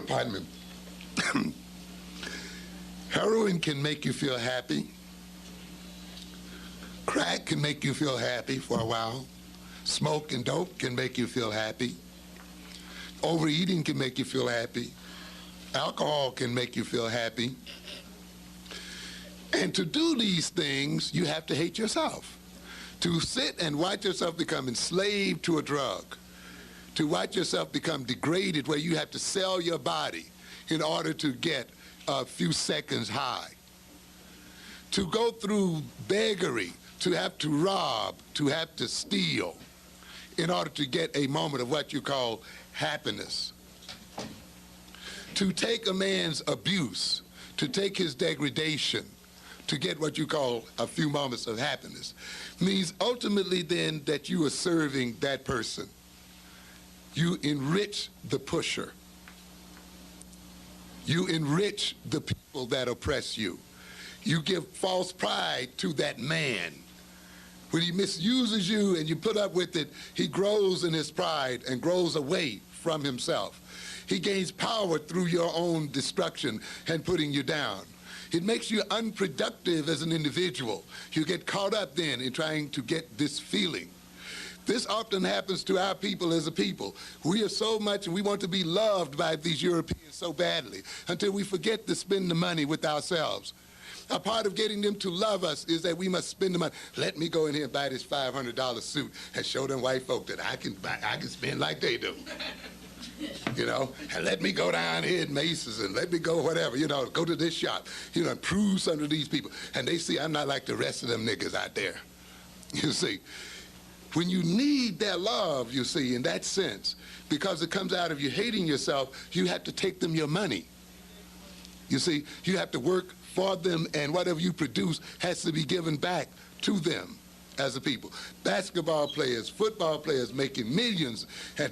pardon me, heroin can make you feel happy. Crack can make you feel happy for a while. Smoke and dope can make you feel happy. Overeating can make you feel happy. Alcohol can make you feel happy. And to do these things, you have to hate yourself. To sit and watch yourself become enslaved to a drug, to watch yourself become degraded where you have to sell your body in order to get a few seconds high, to go through beggary, to have to rob, to have to steal in order to get a moment of what you call happiness, to take a man's abuse, to take his degradation, to get what you call a few moments of happiness, means ultimately then that you are serving that person. You enrich the pusher. You enrich the people that oppress you. You give false pride to that man. When he misuses you and you put up with it, he grows in his pride and grows away from himself. He gains power through your own destruction and putting you down. It makes you unproductive as an individual. You get caught up then in trying to get this feeling. This often happens to our people as a people. We are so much, and we want to be loved by these Europeans so badly until we forget to spend the money with ourselves. A part of getting them to love us is that we must spend the money. Let me go in here and buy this $500 suit and show them white folk that I can spend like they do. You know, and let me go down here at Macy's and let me go whatever, you know, go to this shop, you know, and prove something to these people. And they see I'm not like the rest of them niggas out there. You see, when you need their love, you see, in that sense, because it comes out of you hating yourself, you have to take them your money. You see, you have to work for them, and whatever you produce has to be given back to them as a people. Basketball players, football players making millions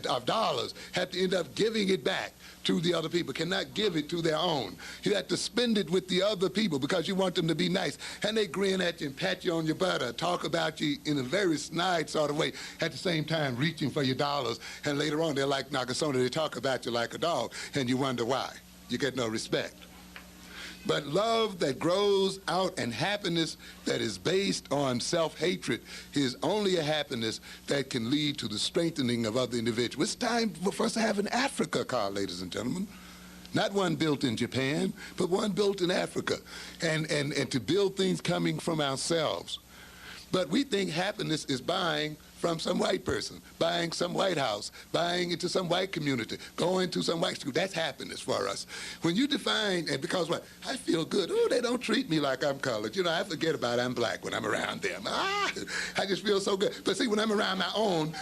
of dollars have to end up giving it back to the other people, cannot give it to their own. You have to spend it with the other people because you want them to be nice. And they grin at you and pat you on your butt or talk about you in a very snide sort of way, at the same time reaching for your dollars. And later on, they're like Nakasona, they talk about you like a dog, and you wonder why. You get no respect. But love that grows out and happiness that is based on self-hatred is only a happiness that can lead to the strengthening of other individuals. It's time for us to have an Africa car, ladies and gentlemen. Not one built in Japan, but one built in Africa. And to build things coming from ourselves. But we think happiness is buying from some white person, buying some white house, buying into some white community, going to some white school. That's happiness for us. When you define, and because what? I feel good. Oh, they don't treat me like I'm colored. You know, I forget about I'm black when I'm around them. I just feel so good. But see, when I'm around my own,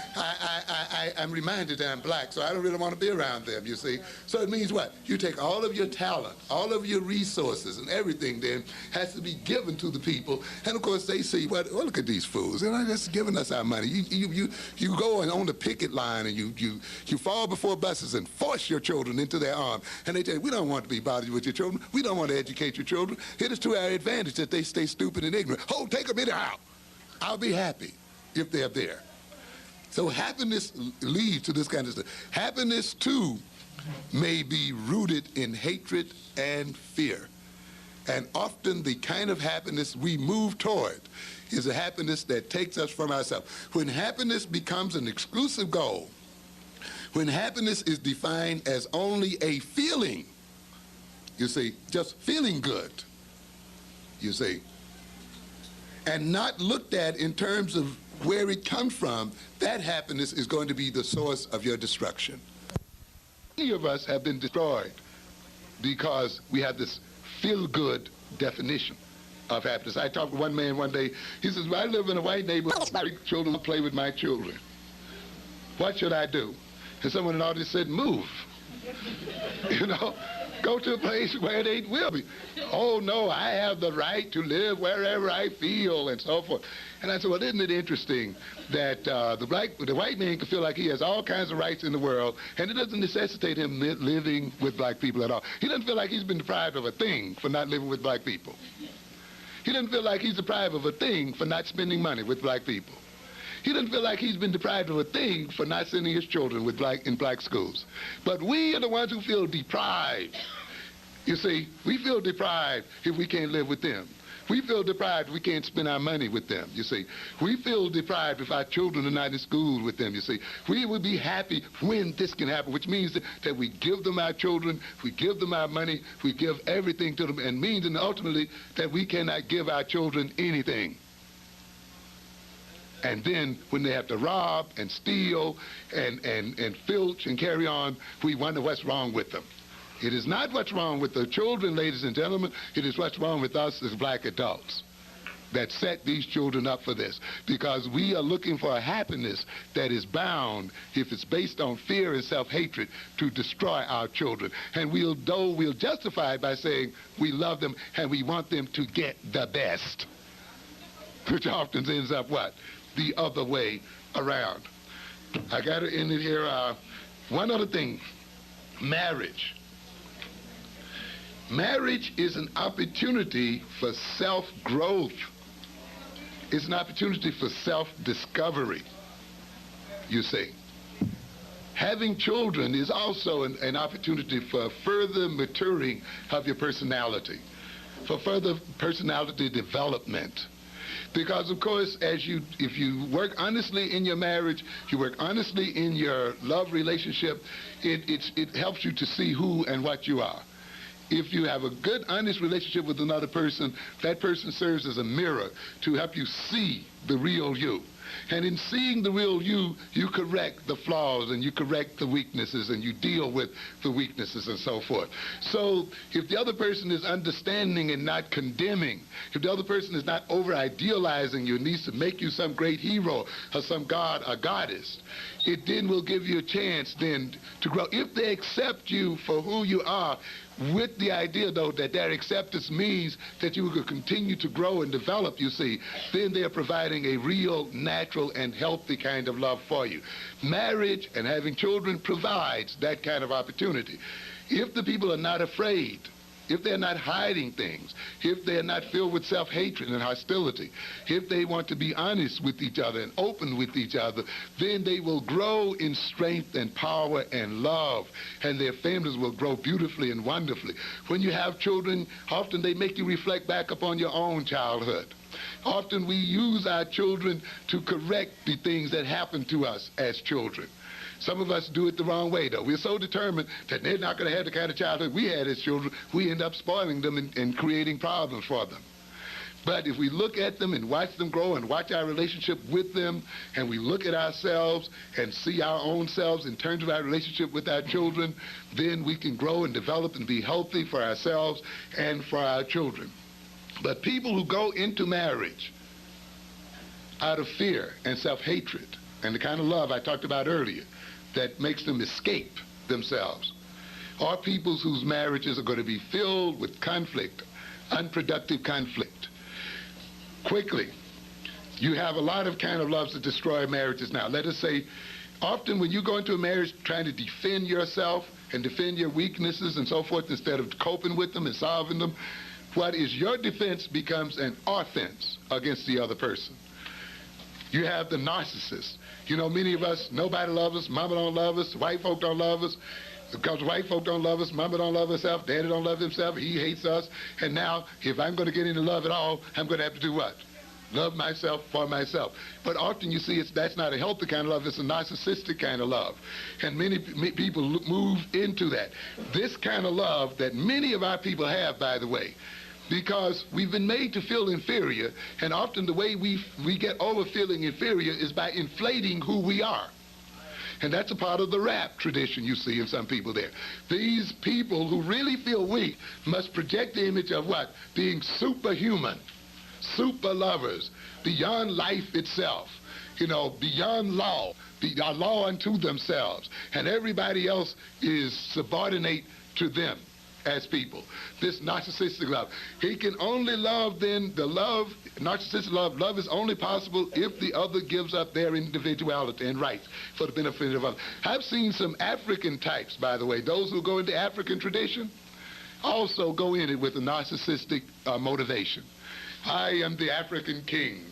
I'm reminded that I'm black, so I don't really want to be around them, you see. So it means what? You take all of your talent, all of your resources, and everything then has to be given to the people. And of course, they see, well, look at these fools. They're not just giving us our money. You go and on the picket line and you fall before buses and force your children into their arms. And they tell you, we don't want to be bothered with your children. We don't want to educate your children. It is to our advantage that they stay stupid and ignorant. Oh, take them anyhow. I'll be happy if they're there. So happiness leads to this kind of stuff. Happiness, too, may be rooted in hatred and fear. And often the kind of happiness we move toward is a happiness that takes us from ourselves. When happiness becomes an exclusive goal, when happiness is defined as only a feeling, you see, just feeling good, you see, and not looked at in terms of where it comes from, that happiness is going to be the source of your destruction. Many of us have been destroyed because we have this feel-good definition of happiness. I talked to one man one day. He says, well, I live in a white neighborhood. My children play with my children. What should I do? And someone in the audience said, move. You know? Go to a place where they will be. Oh, no, I have the right to live wherever I feel and so forth. And I said, well, isn't it interesting that the white man can feel like he has all kinds of rights in the world, and it doesn't necessitate him living with black people at all. He doesn't feel like he's been deprived of a thing for not living with black people. He doesn't feel like he's deprived of a thing for not spending money with black people. He doesn't feel like he's been deprived of a thing for not sending his children in black schools. But we are the ones who feel deprived. You see, we feel deprived if we can't live with them. We feel deprived if we can't spend our money with them, you see. We feel deprived if our children are not in school with them, you see. We would be happy when this can happen, which means that we give them our children, we give them our money, we give everything to them, and means and ultimately that we cannot give our children anything. And then when they have to rob and steal and filch and carry on, we wonder what's wrong with them. It is not what's wrong with the children, ladies and gentlemen. It is what's wrong with us as black adults that set these children up for this. Because we are looking for a happiness that is bound, if it's based on fear and self-hatred, to destroy our children. And we'll justify it by saying we love them and we want them to get the best, which often ends up what? The other way around. I got to end it here. One other thing, marriage. Marriage is an opportunity for self-growth. It's an opportunity for self-discovery, you see. Having children is also an opportunity for further maturing of your personality, for further personality development. Because, of course, if you work honestly in your marriage, you work honestly in your love relationship, it helps you to see who and what you are. If you have a good, honest relationship with another person, that person serves as a mirror to help you see the real you. And in seeing the real you, you correct the flaws and you correct the weaknesses and you deal with the weaknesses and so forth. So if the other person is understanding and not condemning, if the other person is not over-idealizing you and needs to make you some great hero or some god or goddess, it then will give you a chance then to grow. If they accept you for who you are, with the idea, though, that their acceptance means that you will continue to grow and develop, you see, then they're providing a real, natural, and healthy kind of love for you. Marriage and having children provides that kind of opportunity. If the people are not afraid, if they're not hiding things, if they're not filled with self-hatred and hostility, if they want to be honest with each other and open with each other, then they will grow in strength and power and love, and their families will grow beautifully and wonderfully. When you have children, often they make you reflect back upon your own childhood. Often we use our children to correct the things that happened to us as children. Some of us do it the wrong way, though. We're so determined that they're not going to have the kind of childhood we had as children, we end up spoiling them and creating problems for them. But if we look at them and watch them grow and watch our relationship with them, and we look at ourselves and see our own selves in terms of our relationship with our children, then we can grow and develop and be healthy for ourselves and for our children. But people who go into marriage out of fear and self-hatred and the kind of love I talked about earlier, that makes them escape themselves, or peoples whose marriages are going to be filled with conflict, unproductive conflict. Quickly, you have a lot of kind of loves that destroy marriages now. Let us say, often when you go into a marriage trying to defend yourself and defend your weaknesses and so forth, instead of coping with them and solving them, what is your defense becomes an offense against the other person. You have the narcissist. You know, many of us, nobody loves us, mama don't love us, white folk don't love us. Because white folk don't love us, mama don't love herself, daddy don't love himself, he hates us. And now, if I'm going to get into love at all, I'm going to have to do what? Love myself for myself. But often you see that's not a healthy kind of love, it's a narcissistic kind of love. And many people move into that. This kind of love that many of our people have, by the way, because we've been made to feel inferior, and often the way we get over feeling inferior is by inflating who we are. And that's a part of the rap tradition you see in some people there. These people who really feel weak must project the image of what? Being superhuman, super lovers, beyond life itself, you know, beyond law, a law unto themselves, and everybody else is subordinate to them. as people. This narcissistic love. He can only love then, narcissistic love is only possible if the other gives up their individuality and rights for the benefit of others. I've seen some African types, by the way, those who go into African tradition, also go in it with a narcissistic motivation. I am the African king.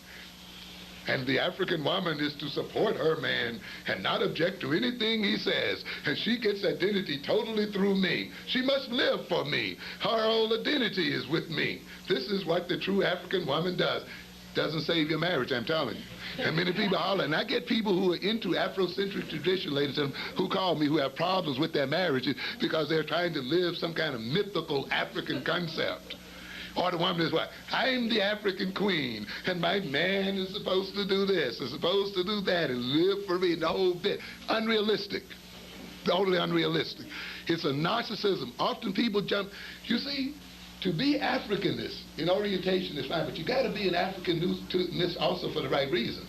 And the African woman is to support her man and not object to anything he says. And she gets identity totally through me. She must live for me. Her whole identity is with me. This is what the true African woman does. Doesn't save your marriage, I'm telling you. And many people holler, and I get people who are into Afrocentric tradition, ladies and gentlemen, who call me, who have problems with their marriages because they're trying to live some kind of mythical African concept. Or the woman is what? I'm the African queen, and my man is supposed to do this, is supposed to do that, and live for me, the whole bit. Unrealistic. Totally unrealistic. It's a narcissism. Often people jump, you see, to be Africanist in orientation is fine, but you got to be an Africanist also for the right reason.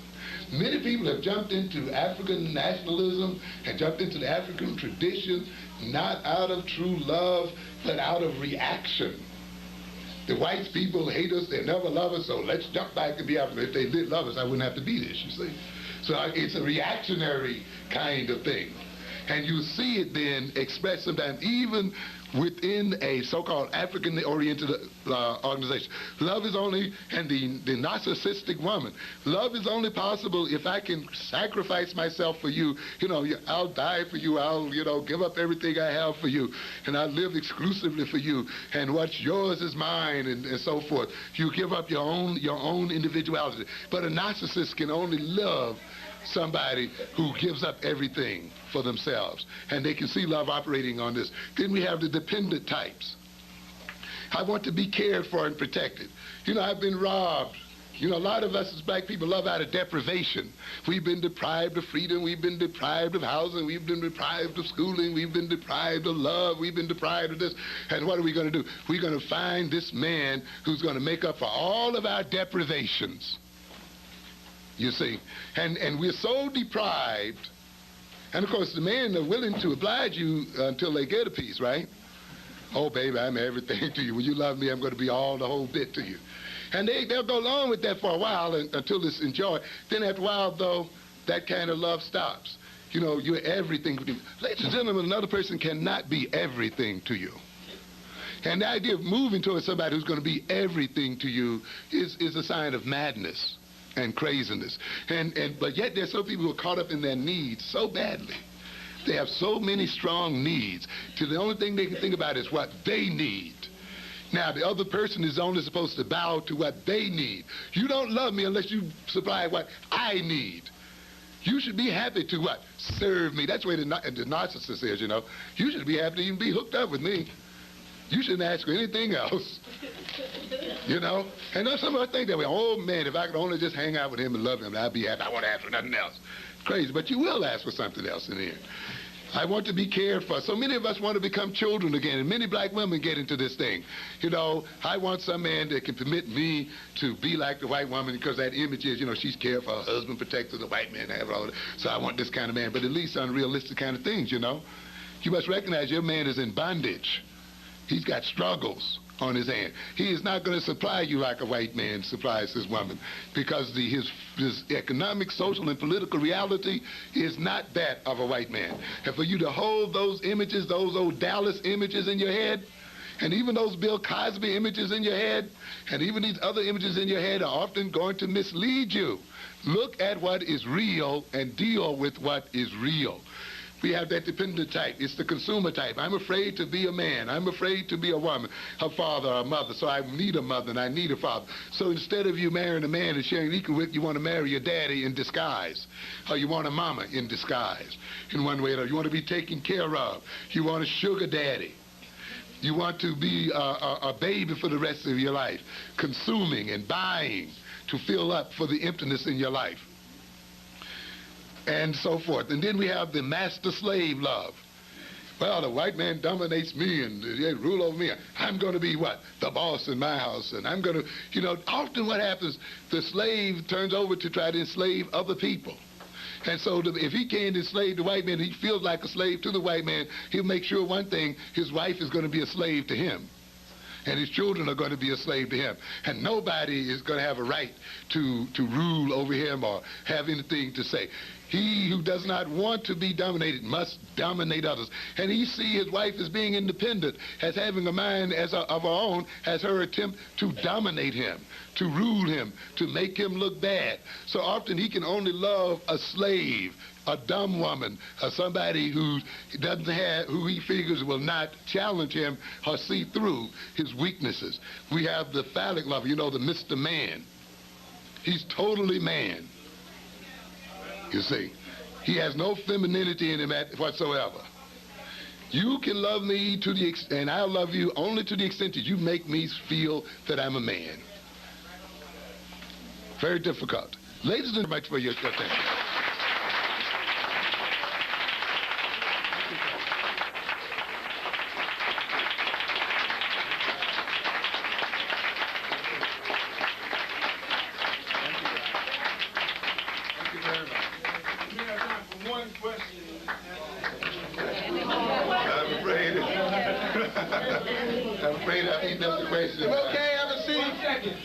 Many people have jumped into African nationalism and jumped into the African tradition, not out of true love, but out of reaction. The white people hate us, they never love us, so let's jump back and be African. If they did love us, I wouldn't have to be this, you see. So it's a reactionary kind of thing. And you see it then expressed sometimes even within a so-called African-oriented organization. Love is only, and the narcissistic woman, love is only possible if I can sacrifice myself for you. You know, I'll die for you. I'll, give up everything I have for you. And I live exclusively for you. And what's yours is mine, and so forth. You give up your own individuality. But a narcissist can only love somebody who gives up everything for themselves. And they can see love operating on this. Then we have the dependent types. I want to be cared for and protected. I've been robbed. A lot of us as black people love out of deprivation. We've been deprived of freedom. We've been deprived of housing. We've been deprived of schooling. We've been deprived of love. We've been deprived of this. And what are we going to do? We're going to find this man who's going to make up for all of our deprivations. You see, and we're so deprived, and of course the men are willing to oblige you until they get a piece, right? Oh, baby, I'm everything to you. When you love me, I'm going to be all the whole bit to you. And they'll go along with that for a while until it's enjoyed. Then after a while, though, that kind of love stops. You're everything to me. Ladies and gentlemen, another person cannot be everything to you. And the idea of moving towards somebody who's going to be everything to you is a sign of madness and craziness. But yet there's some people who are caught up in their needs so badly. They have so many strong needs till the only thing they can think about is what they need. Now, the other person is only supposed to bow to what they need. You don't love me unless you supply what I need. You should be happy to what? Serve me. That's the way the narcissist is, You should be happy to even be hooked up with me. You shouldn't ask for anything else. And some of us think that way. Oh, man, if I could only just hang out with him and love him, I'd be happy. I won't ask for nothing else. Crazy, but you will ask for something else in the end. I want to be cared for. So many of us want to become children again, and many black women get into this thing. I want some man that can permit me to be like the white woman because that image is, she's cared for her husband, protected, the white man, have all that. So I want this kind of man, but at least unrealistic kind of things, You must recognize your man is in bondage. He's got struggles on his hand. He is not going to supply you like a white man supplies his woman because his economic, social, and political reality is not that of a white man. And for you to hold those images, those old Dallas images in your head, and even those Bill Cosby images in your head, and even these other images in your head are often going to mislead you. Look at what is real and deal with what is real. We have that dependent type. It's the consumer type. I'm afraid to be a man. I'm afraid to be a woman, a father, a mother. So I need a mother and I need a father. So instead of you marrying a man and sharing equal with, you want to marry your daddy in disguise. Or you want a mama in disguise. In one way or another. You want to be taken care of. You want a sugar daddy. You want to be a baby for the rest of your life. Consuming and buying to fill up for the emptiness in your life. And so forth. And then we have the master-slave love. Well, the white man dominates me and they rule over me. I'm going to be what? The boss in my house. And I'm going to, often what happens, the slave turns over to try to enslave other people. And so if he can't enslave the white man, he feels like a slave to the white man, he'll make sure one thing, his wife is going to be a slave to him. And his children are going to be a slave to him. And nobody is going to have a right to rule over him or have anything to say. He who does not want to be dominated must dominate others. And he sees his wife as being independent, as having a mind of her own, as her attempt to dominate him, to rule him, to make him look bad. So often he can only love a slave, a dumb woman, or somebody who doesn't have, who he figures will not challenge him or see through his weaknesses. We have the phallic lover, you know, the Mr. Man. He's totally man. You see, he has no femininity in him whatsoever. You can love me to the extent, and I'll love you only to the extent that you make me feel that I'm a man. Very difficult. Ladies and gentlemen, for your attention. I'm afraid I've eaten up the question. Okay, have a seat. 1 second.